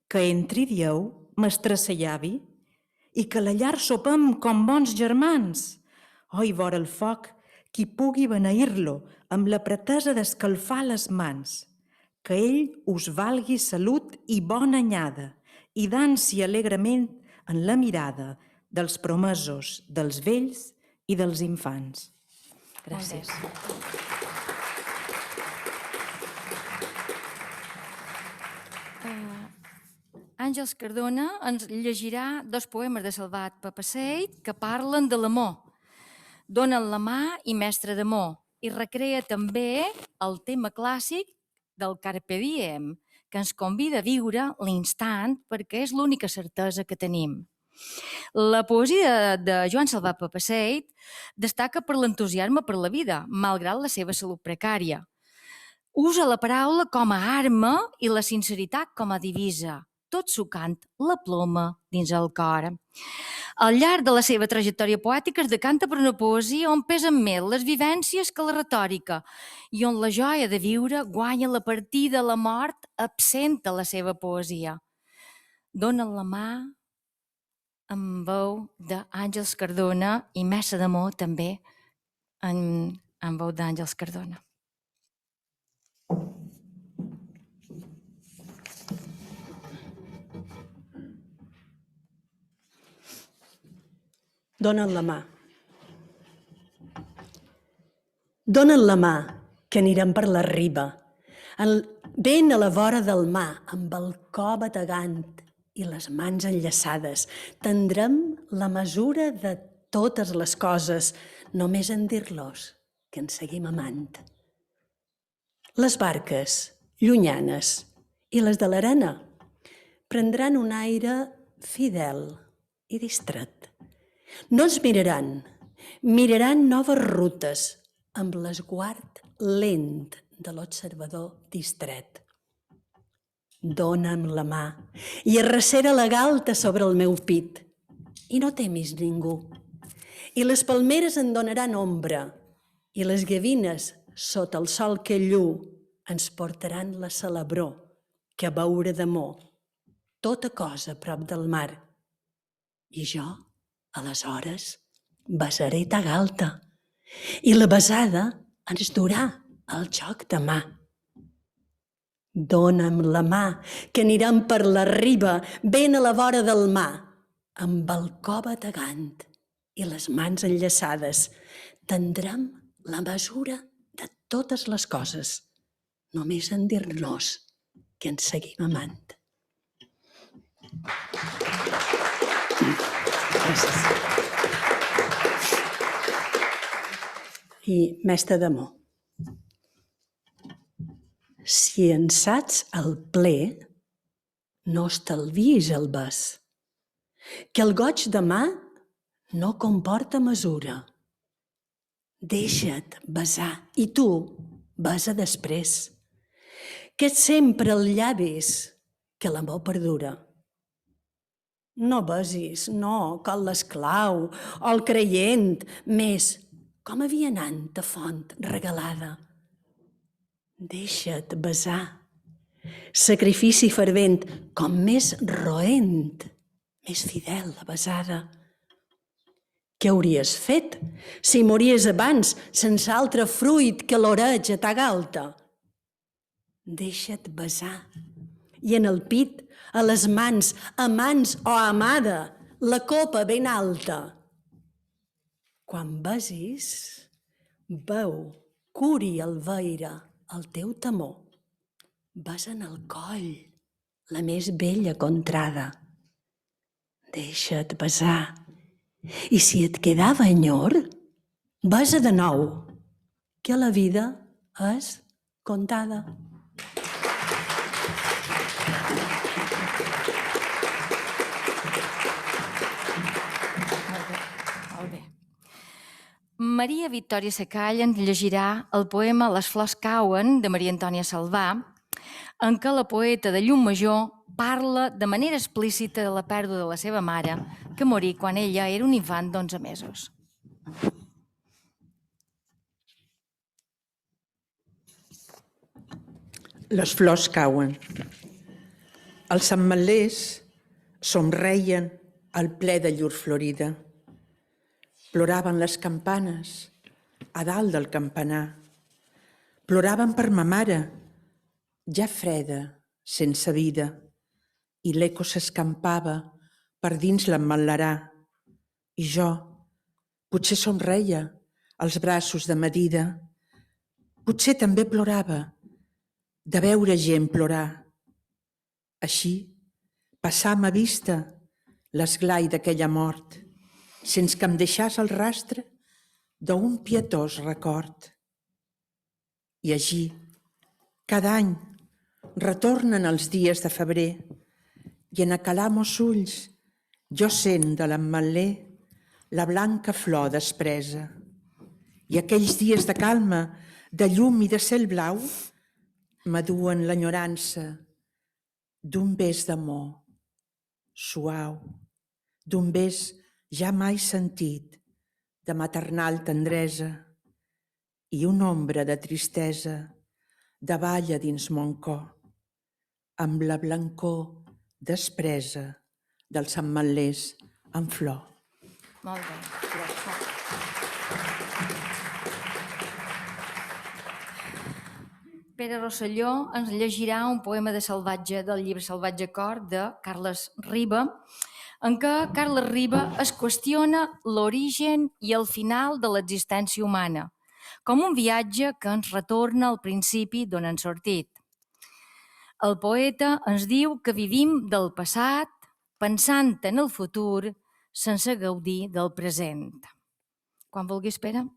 Que entri, dieu, mestressa i avi, i que a la llar sopem com bons germans. Oi, vora el foc, qui pugui beneir-lo amb la pretesa d'escalfar les mans. Que ell us valgui salut i bona anyada i dansi alegrement en la mirada dels promesos, dels vells i dels infants. Gràcies. Àngels Cardona ens llegirà 2 poemes de Salvat Papasseit que parlen de l'amor. Donen la mà i mestre d'amor, i recrea també el tema clàssic del Carpe Diem, que ens convida a viure l'instant perquè és l'única certesa que tenim. La poesia de Joan Salvat Papasseit destaca per l'entusiasme per la vida, malgrat la seva salut precària. Usa la paraula com a arma i la sinceritat com a divisa, tot sucant la ploma dins el cor. Al llarg de la seva trajectòria poètica es decanta per una poesia on pesen més les vivències que la retòrica i on la joia de viure guanya la partida a la mort absent a la seva poesia. Donen la mà amb veu d'Àngels Cardona i Messa d'Amor també en veu d'Àngels Cardona. Dona'n la mà. Dona'n la mà, que anirem per la riba. Ben a la vora del mar, amb el cor bategant i les mans enllaçades. Tendrem la mesura de totes les coses, només en dir-los que ens seguim amant. Les barques, llunyanes, i les de l'arena, prendran un aire fidel i distret. No ens miraran noves rutes, amb l'esguard lent de l'observador distret. Dóna'm la mà i arrecera la galta sobre el meu pit. I no temis ningú. I les palmeres en donaran ombra i les gavines, sota el sol que lluu, ens portaran la celebró que a beure d'amor, tota cosa a prop del mar. I jo, aleshores, besaré ta galta i la besada ens durà al joc de mà. Dóna'm la mà, que anirem per la riba, ben a la vora del mar, amb el cor bategant i les mans enllaçades. Tindrem la mesura de totes les coses, només en dir-nos que ens seguim amant. Gràcies. I mestre d'amor, si en saps el ple, no estalviïs el bes, que el goig de mà no comporta mesura. Deixa't besar i tu besa després, que ets sempre el llavis que l'amor perdura. No besis, no, com l'esclau o el creient, més com a vianant a font regalada. Deixa't besar, sacrifici fervent, com més roent, més fidel la besada. Què hauries fet si mories abans sense altre fruit que l'oreig a ta galta? Deixa't besar i en el pit, a les mans, amants o amada, la copa ben alta. Quan besis, veu, curi el veire, el teu temor. Besa en el coll, la més bella contrada. Deixa't besar. I si et quedava enyor, besa de nou, que la vida és contada. Molt bé. Maria Victòria Secall ens llegirà el poema Les flors cauen, de Maria Antònia Salvà, en què la poeta de Llucmajor parla de manera explícita de la pèrdua de la seva mare, que morí quan ella era un infant d'11 mesos. Les flors cauen. Els ametllers somreien al ple de llur florida. Ploraven les campanes a dalt del campanar. Ploraven per ma mare, ja freda, sense vida, i l'eco s'escampava per dins l'emmetlerà. I jo, potser somreia als braços de Medida. Potser també plorava de veure gent plorar. Així, passà a ma vista l'esglai d'aquella mort, sense que em deixàs el rastre d'un pietós record. I així, cada any, retornen els dies de febrer i en acalar mos ulls jo sent de l'ametler la blanca flor despresa. I aquells dies de calma, de llum i de cel blau m'aduen l'enyorança d'un bes d'amor suau, d'un bes ja mai sentit, de maternal tendresa, i una ombra de tristesa davalla dins mon cor, amb la blancor despresa dels ametllers en flor. Molt bé. Gràcies. Pere Rosselló ens llegirà un poema de Salvatge del llibre Salvatge Cor de Carles Riba, en què Carles Riba es qüestiona l'origen i el final de l'existència humana, com un viatge que ens retorna al principi d'on hem sortit. El poeta ens diu que vivim del passat pensant en el futur sense gaudir del present. Quan vulguis, Pere.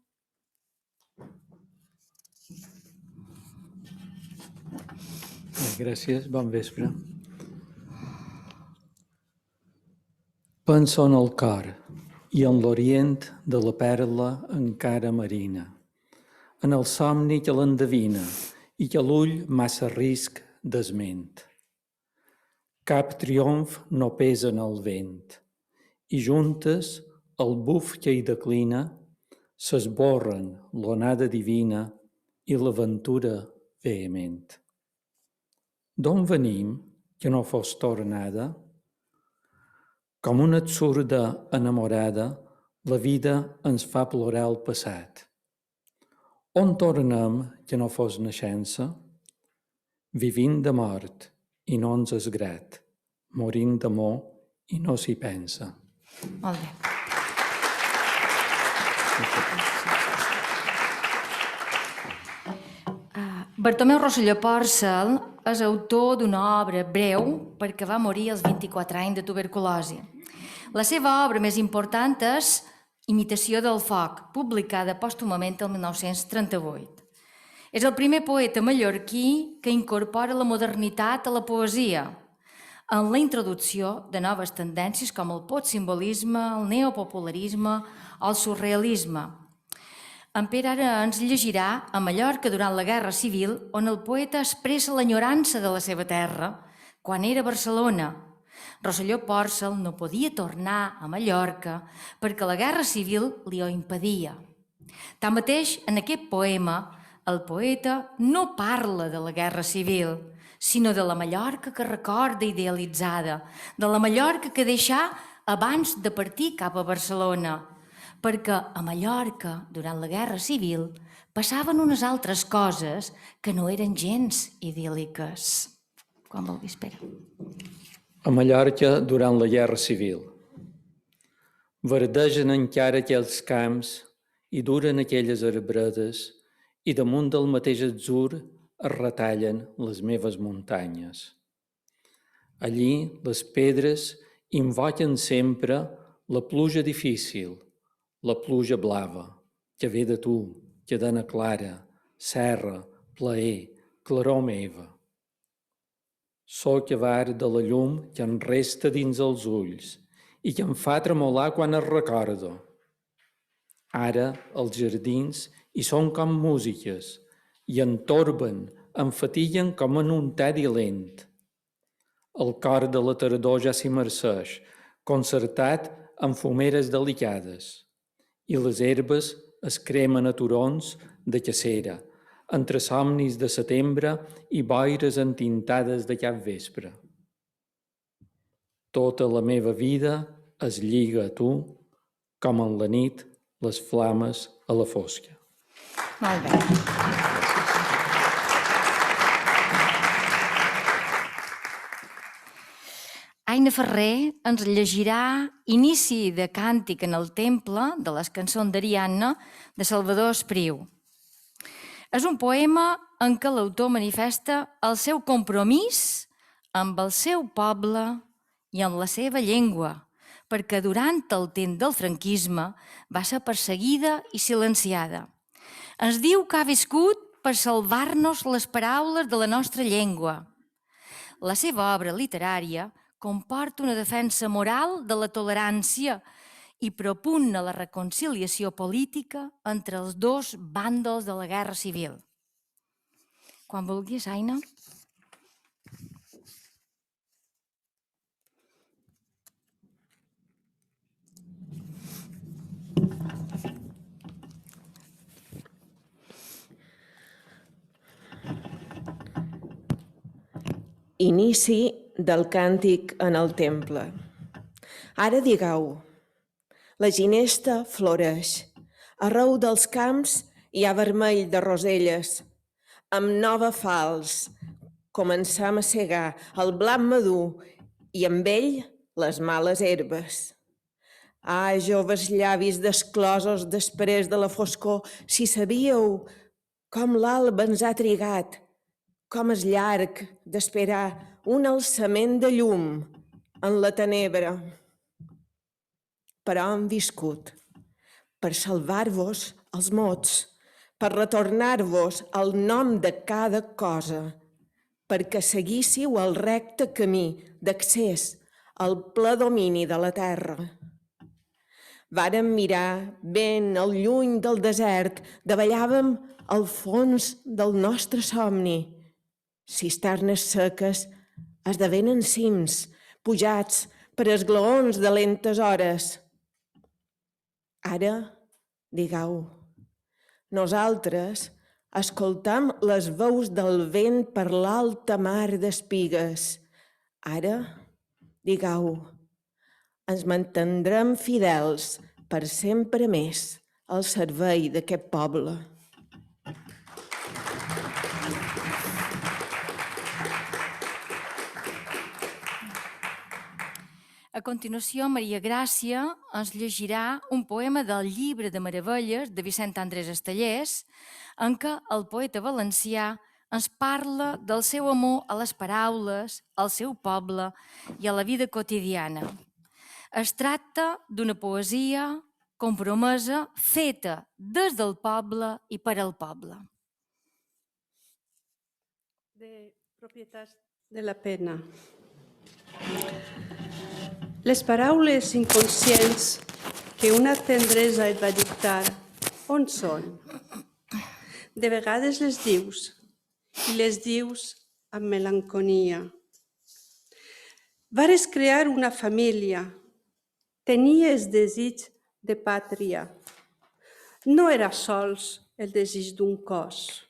Gràcies, bon vespre. Penso en el cor i en l'orient de la perla encara marina, en el somni que l'endevina i que l'ull massa risc desment. Cap triomf no pesa en el vent, i juntes, el buf que hi declina, s'esborren l'onada divina i l'aventura vehement. D'on venim, que no fos tornada? Com una absurda enamorada, la vida ens fa plorar el passat. On tornem que no fos naixença? Vivint de mort i no ens és grat, morint d'amor i no s'hi pensa. Molt bé. Bartomeu Rosselló Pòrcel és autor d'una obra breu perquè va morir als 24 anys de tuberculosi. La seva obra més important és Imitació del foc, publicada pòstumament el 1938. És el primer poeta mallorquí que incorpora la modernitat a la poesia, en la introducció de noves tendències com el postsimbolisme, el neopopularisme o el surrealisme. En Pere ara ens llegirà a Mallorca durant la Guerra Civil, on el poeta expressa l'enyorança de la seva terra quan era a Barcelona. Rosselló Pòrcel no podia tornar a Mallorca perquè la Guerra Civil li ho impedia. Tanmateix, en aquest poema, el poeta no parla de la Guerra Civil, sinó de la Mallorca que recorda idealitzada, de la Mallorca que deixà abans de partir cap a Barcelona, perquè a Mallorca, durant la Guerra Civil, passaven unes altres coses que no eren gens idíl·liques. Quan vulguis, Pere. A Mallorca, durant la Guerra Civil. Verdegen encara aquells camps i duren aquelles arbredes i damunt del mateix atzur es retallen les meves muntanyes. Allí les pedres invoquen sempre la pluja difícil, la pluja blava, que ve de tu, que dona clara, serra, plaer, claror meva. Soc avar de la llum que em resta dins els ulls i que em fa tremolar quan es recordo. Ara els jardins hi són com músiques i entorben, em fatiguen com en un tedi lent. El cor de la tardor ja s'immerseix, concertat amb fumeres delicades, i les herbes es cremen a turons de cacera, entre somnis de setembre i boires entintades de cap vespre. Tota la meva vida es lliga a tu, com en la nit les flames a la fosca. Molt bé. Aina Ferrer ens llegirà Inici de càntic en el temple de les cançons d'Ariadna de Salvador Espriu. És un poema en què l'autor manifesta el seu compromís amb el seu poble i amb la seva llengua, perquè durant el temps del franquisme va ser perseguida i silenciada. Ens diu que ha viscut per salvar-nos les paraules de la nostra llengua. La seva obra literària comporta una defensa moral de la tolerància i propugna la reconciliació política entre els dos bàndols de la Guerra Civil. Quan vulguis, Aina. Inici del càntic en el temple. Ara digueu, la ginesta floreix, arreu dels camps hi ha vermell de roselles. Amb nova falç començam a segar el blat madur i amb ell les males herbes. Ah, joves llavis desclosos després de la foscor, si sabíeu com l'alba ens ha trigat, com és llarg d'esperar un alçament de llum en la tenebra. Però hem viscut per salvar-vos els mots, per retornar-vos el nom de cada cosa, perquè seguíssiu el recte camí d'accés al ple domini de la terra. Vàrem mirar ben al lluny del desert, davallàvem al fons del nostre somni. Cisternes seques esdevenen cims, pujats per esglaons de lentes hores. Ara, digueu, nosaltres escoltam les veus del vent per l'alta mar d'espigues. Ara, digueu, ens mantindrem fidels per sempre més al servei d'aquest poble. A continuació, Maria Gràcia ens llegirà un poema del Llibre de Meravelles de Vicent Andrés Estellés, en què el poeta valencià ens parla del seu amor a les paraules, al seu poble i a la vida quotidiana. Es tracta d'una poesia compromesa, feta des del poble i per al poble. De propietats de la pena. Les paraules inconscients que una tendresa et va dictar, on són? De vegades les dius, i les dius amb melancolia. Vares crear una família, tenies desig de pàtria. No era sols el desig d'un cos.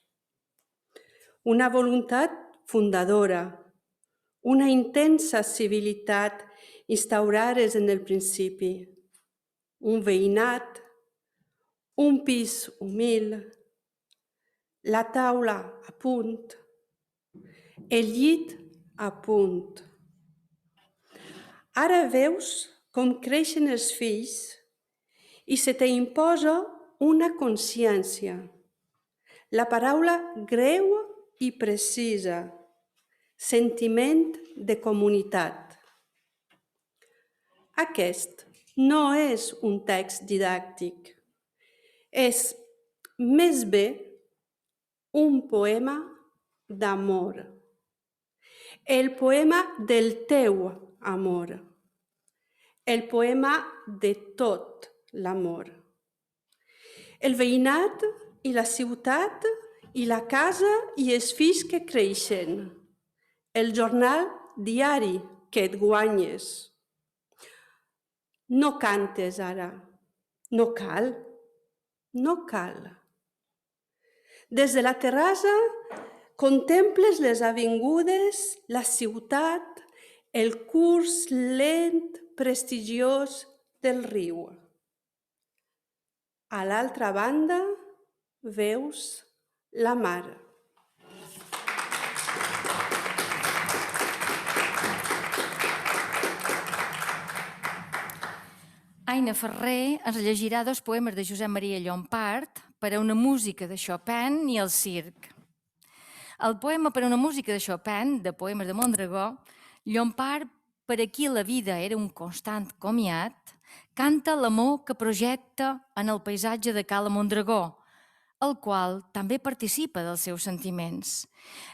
Una voluntat fundadora, una intensa civilitat instaurares en el principi, un veïnat, un pis humil, la taula a punt, el llit a punt. Ara veus com creixen els fills i se t'imposa una consciència, la paraula greu i precisa, sentiment de comunitat. Aquest no és un text didàctic, és més bé un poema d'amor, el poema del teu amor, el poema de tot l'amor. El veïnat i la ciutat i la casa i els fills que creixen, el jornal diari que et guanyes. No cantes ara, no cal, no cal. Des de la terrassa contemples les avingudes, la ciutat, el curs lent, prestigiós del riu. A l'altra banda veus la mar. Aina Ferrer ens llegirà dos poemes de Josep Maria Llompart per a una música de Chopin i el circ. El poema per a una música de Chopin, de Poemes de Mondragó, Llompart, per a qui la vida era un constant comiat, canta l'amor que projecta en el paisatge de Cala Mondragó, el qual també participa dels seus sentiments.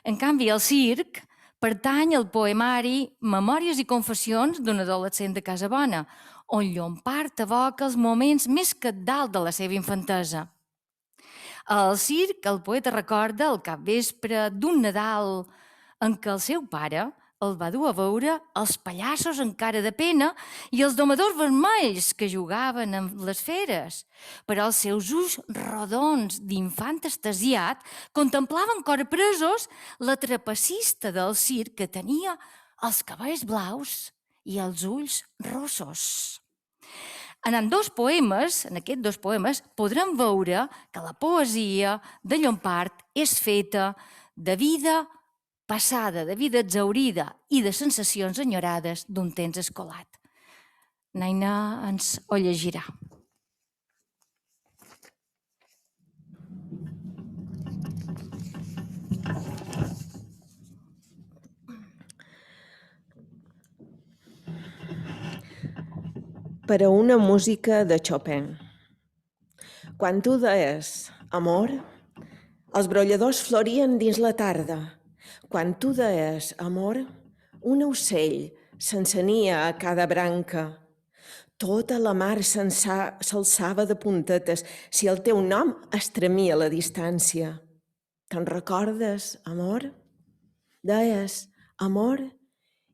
En canvi, el circ pertany al poemari Memòries i confessions d'un adolescent de Casabona, on Llompart evoca els moments més cabdals de la seva infantesa. Al circ, el poeta recorda el capvespre d'un Nadal en què el seu pare el va dur a veure els pallassos en cara de pena i els domadors vermells que jugaven amb les feres. Però els seus ulls rodons d'infant extasiat contemplaven corpresos la trapecista del circ que tenia els cabells blaus i els ulls rossos. En aquests dos poemes, podrem veure que la poesia de Llompart és feta de vida passada, de vida exhaurida i de sensacions enyorades d'un temps escolat. Naina ens ho llegirà. Per a una música de Chopin. Quan tu deies amor, els brolladors florien dins la tarda. Quan tu deies amor, un ocell s'encenia a cada branca. Tota la mar s'alçava de puntetes si el teu nom estremia a la distància. Te'n recordes, amor? Deies, amor,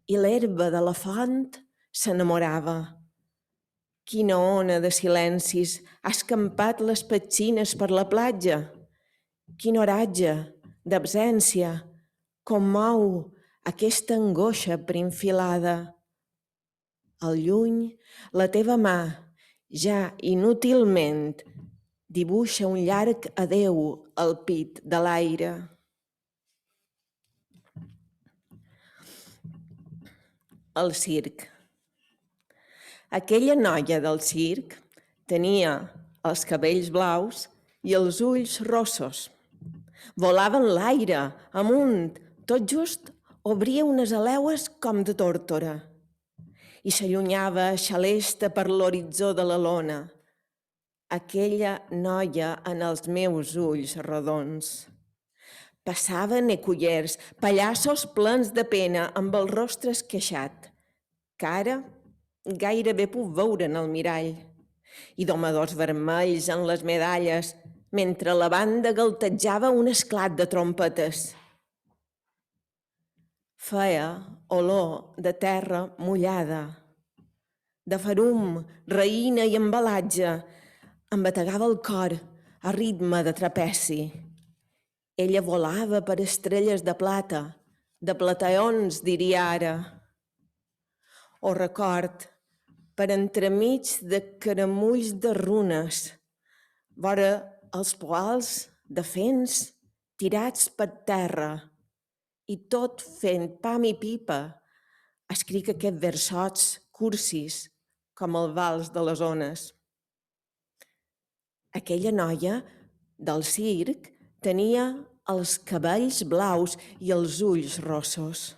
i l'herba de la font s'enamorava. Quina ona de silencis ha escampat les petxines per la platja. Quin oratge d'absència commou aquesta angoixa prinfilada. Al lluny, la teva mà, ja inútilment, dibuixa un llarg adeu al pit de l'aire. El circ. Aquella noia del circ tenia els cabells blaus i els ulls rossos. Volava en l'aire, amunt, tot just obria unes aleues com de tórtora i s'allunyava xalesta per l'horitzó de la lona. Aquella noia en els meus ulls rodons. Passaven ecullers, pallassos plens de pena amb el rostre esqueixat, que ara gairebé puc veure en el mirall, i domadors vermells en les medalles, mentre la banda galtejava un esclat de trompetes. Feia olor de terra mullada, de ferum, raïna i embalatge. Em bategava el cor a ritme de trapeci. Ella volava per estrelles de plata, de plateons, diria ara. O record per entremig de caramulls de runes, vora els poals de fens tirats per terra, i tot fent pam i pipa, escric aquests versots cursis com el vals de les ones. Aquella noia del circ tenia els cabells blaus i els ulls rossos.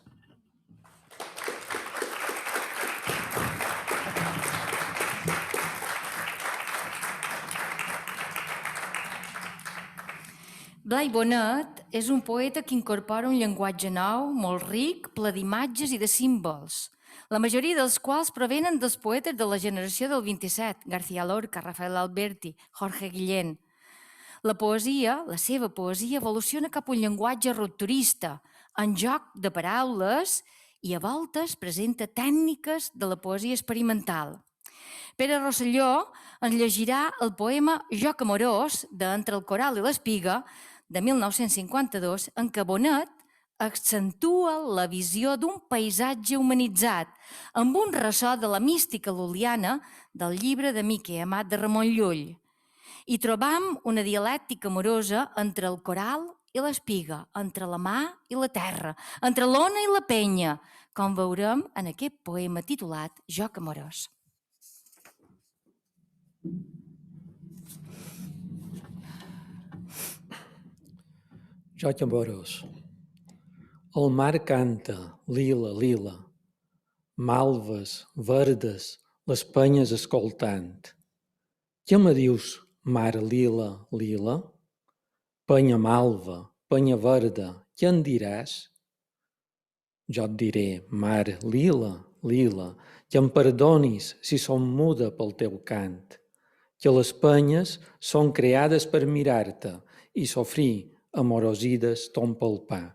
Blai Bonet és un poeta que incorpora un llenguatge nou, molt ric, ple d'imatges i de símbols, la majoria dels quals provenen dels poetes de la generació del 27, García Lorca, Rafael Alberti, Jorge Guillén. La poesia, la seva poesia, evoluciona cap a un llenguatge rupturista, en joc de paraules i a voltes presenta tècniques de la poesia experimental. Pere Rosselló ens llegirà el poema Joc amorós, d'Entre el coral i l'espiga, de 1952, en què Bonet accentua la visió d'un paisatge humanitzat, amb un ressò de la mística lul·liana del llibre de Miquel Amat de Ramon Llull. Hi trobam una dialèctica amorosa entre el coral i l'espiga, entre la mà i la terra, entre l'ona i la penya, com veurem en aquest poema titulat Joc amorós. Joc amorós. El mar canta, lila, lila, malves, verdes, les penyes escoltant. Què me dius, mar lila, lila? Penya malva, penya verda, què en diràs? Jo et diré, mar lila, lila, que em perdonis si som muda pel teu cant, que les penyes són creades per mirar-te i sofrir amorosides ton palpar.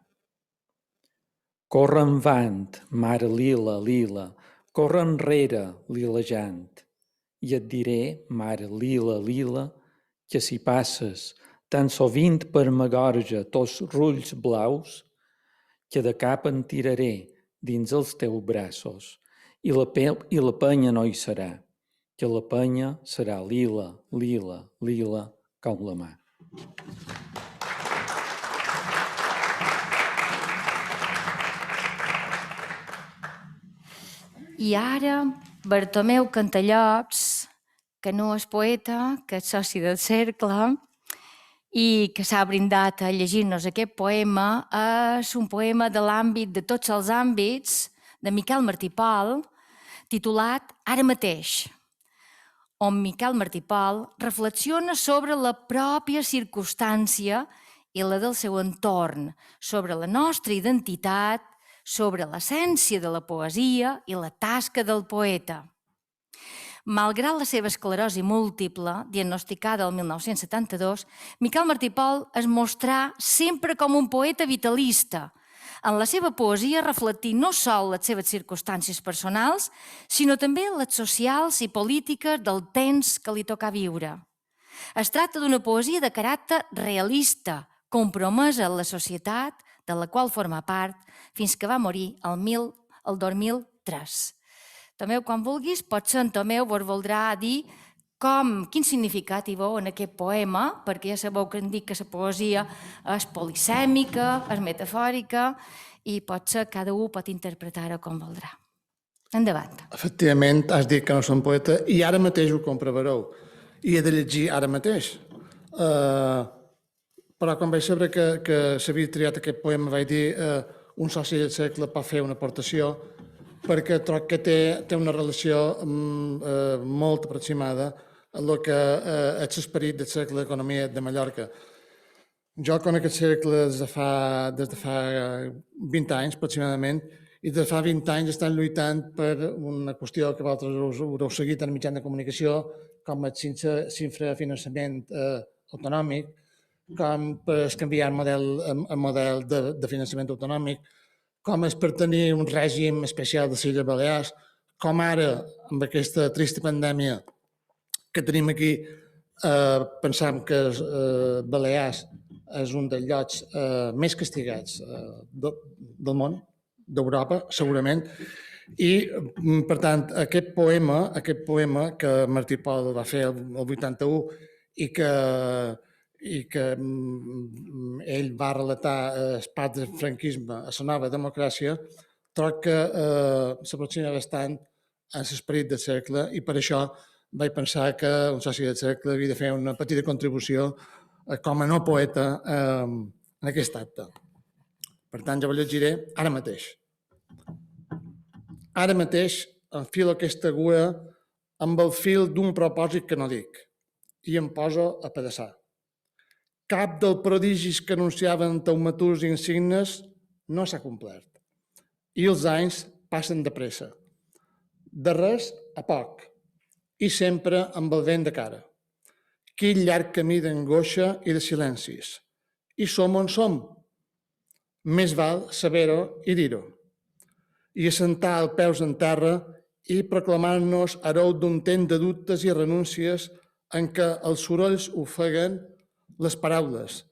Corre avant, mar lila, lila, corre enrere, lilejant, i et diré, mar lila, lila, que si passes tan sovint per ma gorja tos rulls blaus, que de cap en tiraré dins els teus braços, i la penya no hi serà, que la penya serà lila, lila, lila, com la mà. I ara, Bartomeu Cantallops, que no és poeta, que és soci del cercle i que s'ha brindat a llegir-nos aquest poema, és un poema de l'àmbit de tots els àmbits de Miquel Martí Pol, titulat Ara mateix, on Miquel Martí Pol reflexiona sobre la pròpia circumstància i la del seu entorn, sobre la nostra identitat, sobre l'essència de la poesia i la tasca del poeta. Malgrat la seva esclerosi múltiple, diagnosticada el 1972, Miquel Martí i Pol es mostrà sempre com un poeta vitalista. En la seva poesia reflectí no sol les seves circumstàncies personals, sinó també les socials i polítiques del temps que li tocà viure. Es tracta d'una poesia de caràcter realista, compromesa amb la societat de la qual forma part fins que va morir el 2003. Tomeu, quan vulguis, potser en Tomeu vos voldrà dir quin significat hi veu en aquest poema, perquè ja sabeu que hem dit que la poesia és polisèmica, és metafòrica, i potser cada un pot interpretar-ho com voldrà. Endavant. Efectivament, has dit que no som poeta i ara mateix ho comprovareu. I he de llegir ara mateix. Però quan vaig saber que s'havia triat aquest poema vaig dir un soci del cercle pot fer una aportació perquè trobo que té una relació molt aproximada a el que és l'esperit del cercle d'economia de Mallorca. Jo conec aquest cercle des de fa 20 anys aproximadament i des de fa 20 anys estan lluitant per una qüestió que vosaltres haureu seguit en mitjans de comunicació com el infrafinançament autonòmic, com per canviar el model de finançament autonòmic, com és per tenir un règim especial de les Illes Balears, com ara, amb aquesta trista pandèmia que tenim aquí, pensam que Balears és un dels llocs més castigats del món, d'Europa, segurament, i, per tant, aquest poema que Martí i Pol va fer el 81 i que ell va relatar el pas del franquisme a la nova democràcia, trobo que s'aproxima bastant a l'esperit del cercle i per això vaig pensar que un soci del cercle havia de fer una petita contribució com a no poeta en aquest acte. Per tant, jo ho llegiré ara mateix. Ara mateix enfilo aquesta agua amb el fil d'un propòsit que no dic i em poso a pedaçar. Cap dels prodigis que anunciaven taumaturs i insignes no s'ha complert. I els anys passen de pressa. De res a poc. I sempre amb el vent de cara. Quin llarg camí d'angoixa i de silencis. I som on som. Més val saber-ho i dir-ho. I assentar els peus en terra i proclamar-nos hereu d'un temps de dubtes i renúncies en què els sorolls ofeguen les paraules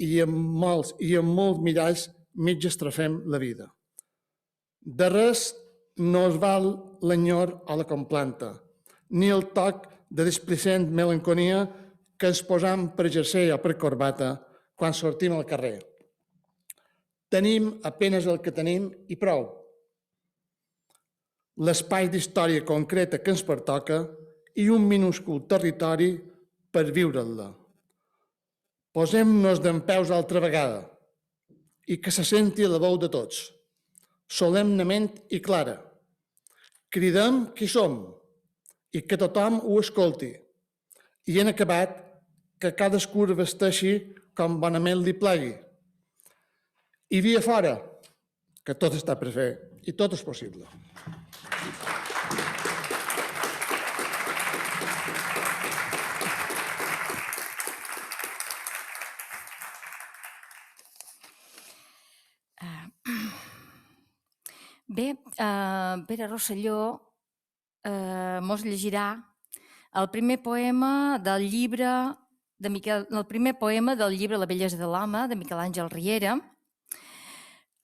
i amb molts miralls mig estrafem la vida. De res no es val l'enyor o la complanta, ni el toc de displicent melanconia que ens posam per jersei o per corbata quan sortim al carrer. Tenim apenes el que tenim i prou. L'espai d'història concreta que ens pertoca i un minúscul territori per viure-la. Posem-nos dempeus altra vegada i que se senti la veu de tots, solemnement i clara. Cridem qui som i que tothom ho escolti. I en acabat, que cadascú vesteixi com bonament li plegui. I via fora, que tot està per fer i tot és possible. Bé, Pere Rosselló mos llegirà el primer poema del llibre La bellesa de l'home, de Miquel Àngel Riera.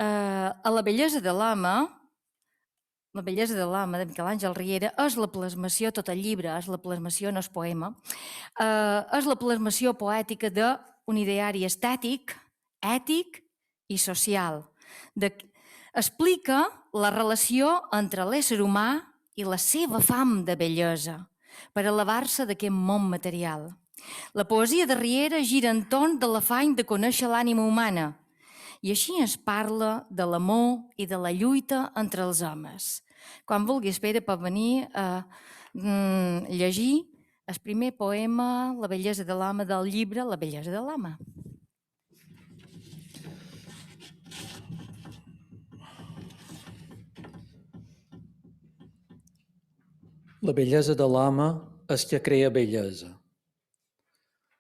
A La bellesa de l'home, de Miquel Àngel Riera, és la plasmació, tot el llibre és la plasmació, no és poema, és la plasmació poètica d'un ideari estètic, ètic i social. Explica la relació entre l'ésser humà i la seva fam de bellesa per elevar-se d'aquest món material. La poesia de Riera gira entorn de l'afany de conèixer l'ànima humana i així ens parla de l'amor i de la lluita entre els homes. Quan vulguis, Pere, pot venir a llegir el primer poema, La bellesa de l'home, del llibre La bellesa de l'home. La bellesa de l'home és que crea bellesa.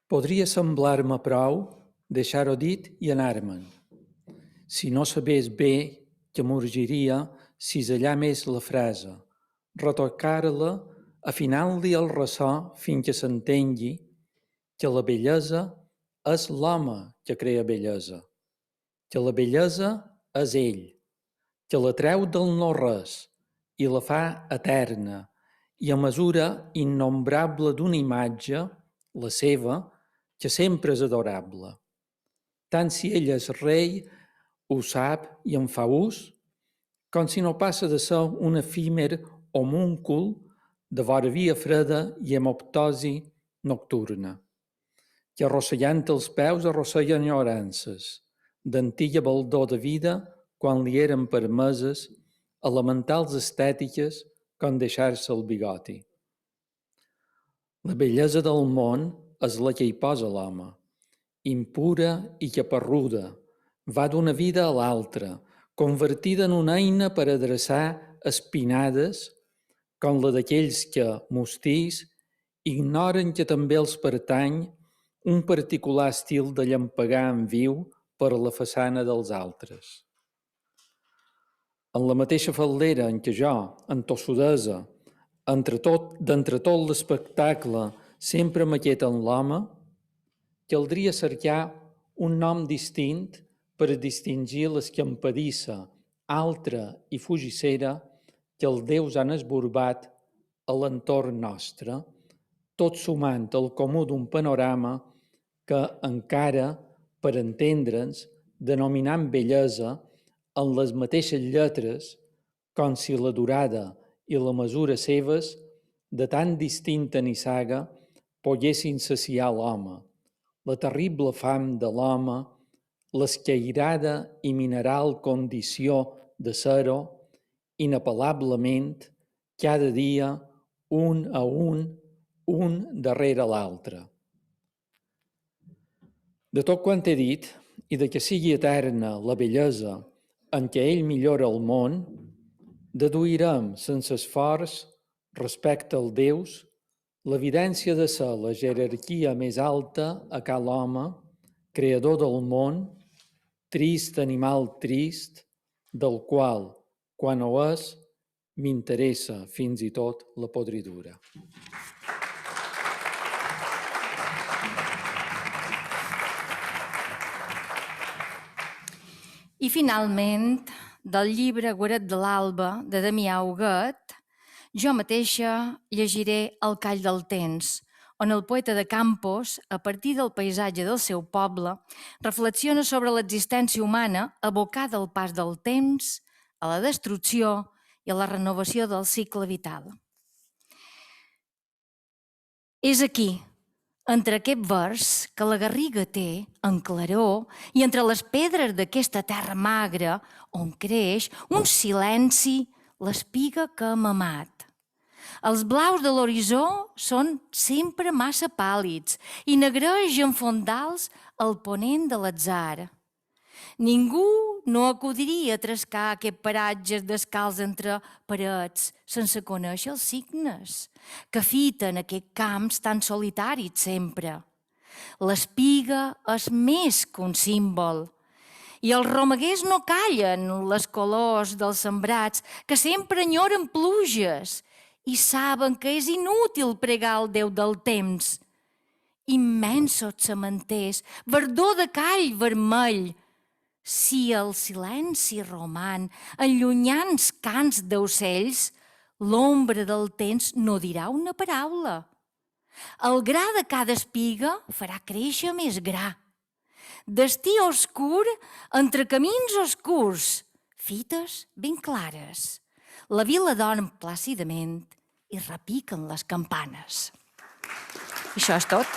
Podria semblar-me prou deixar-ho dit i anar-me'n. Si no sabés bé que m'urgiria cisellar més la frase, retocar-la, afinar-li el ressò fins que s'entengui que la bellesa és l'home que crea bellesa, que la bellesa és ell, que la treu del no-res i la fa eterna i a mesura innombrable d'una imatge, la seva, que sempre és adorable. Tant si ell és rei, ho sap i en fa ús, com si no passa de ser un efímer homúncul de vora via freda i hemoptosi nocturna, que arrossellant els peus arrossega enyorances, d'antiga baldor de vida quan li eren permeses elementals estètiques com deixar-se el bigoti. La bellesa del món és la que hi posa l'home, impura i caparruda, va d'una vida a l'altra, convertida en una eina per adreçar espinades, com la d'aquells que, mostís, ignoren que també els pertany un particular estil de llampegar en viu per a la façana dels altres. En la mateixa faldera en què jo, en tossudesa, d'entre tot l'espectacle, sempre m'aquieta en l'home, caldria cercar un nom distint per a distingir l'escampadissa, altra i fugissera que els déus han esborbat a l'entorn nostre, tot sumant el comú d'un panorama que encara, per entendre'ns, denominant bellesa en les mateixes lletres, com si la durada i la mesura seves, de tan distinta nissaga, poguessin saciar l'home, la terrible fam de l'home, l'escairada i mineral condició de ser-ho, inapel·lablement, cada dia, un a un darrere l'altre. De tot quant he dit, i de que sigui eterna la bellesa en què ell millora el món, deduirem sense esforç, respecte al Déus, l'evidència de ser la jerarquia més alta a cal home, creador del món, trist animal trist, del qual, quan ho és, m'interessa fins i tot la podridura. I finalment, del llibre Guaret de l'Alba, de Damià Huguet, jo mateixa llegiré El call del temps, on el poeta de Campos, a partir del paisatge del seu poble, reflexiona sobre l'existència humana abocada al pas del temps, a la destrucció i a la renovació del cicle vital. És aquí, entre aquest vers que la Garriga té en claror i entre les pedres d'aquesta terra magra on creix un silenci, l'espiga que ha mamat. Els blaus de l'horitzó són sempre massa pàl·lids i negreix en fondals el ponent de l'atzar. Ningú no acudiria a trascar aquests paratges descalç entre parets sense conèixer els signes que fiten aquests camps tan solitaris sempre. L'espiga és més que un símbol i els romeguers no callen les colors dels sembrats que sempre enyoren pluges i saben que és inútil pregar al Déu del temps. Immensos cementers, verdor de call vermell, si el silenci roman en llunyans cants d'ocells, l'ombra del temps no dirà una paraula. El gra de cada espiga farà créixer més gra. Destí oscur entre camins oscurs, fites ben clares. La vila dorm plàcidament i repiquen les campanes. I això és tot.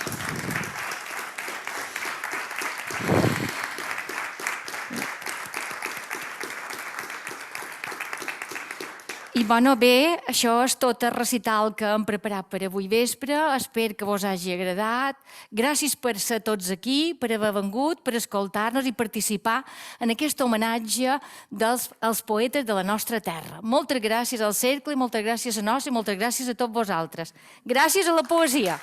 I bueno, bé, això és tot el recital que hem preparat per avui vespre. Espero que vos hagi agradat. Gràcies per ser tots aquí, per haver vengut, per escoltar-nos i participar en aquest homenatge als poetes de la nostra terra. Moltes gràcies al Cercle, moltes gràcies a nos i moltes gràcies a tots vosaltres. Gràcies a la poesia.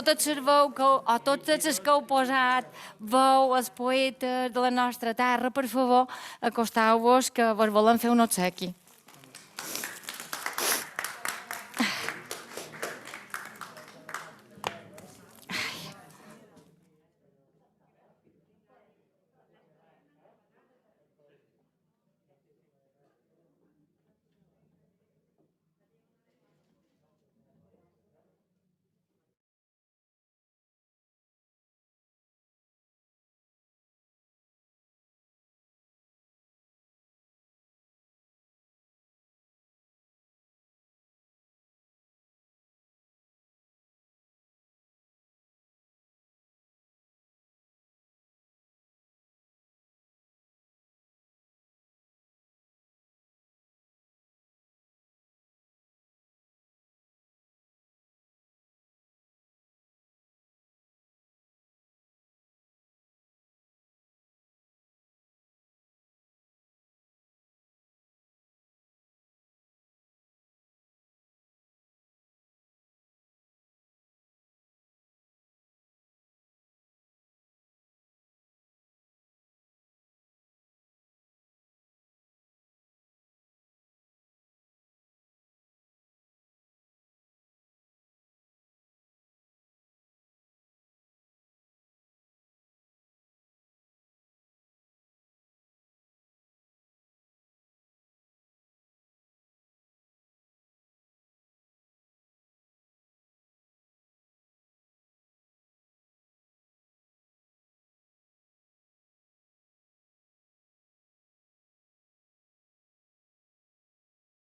Tots sabeu que, o tots els que heu posat veu els poetes de la nostra terra, per favor, acosteu-vos que vos volem fer un obsequi.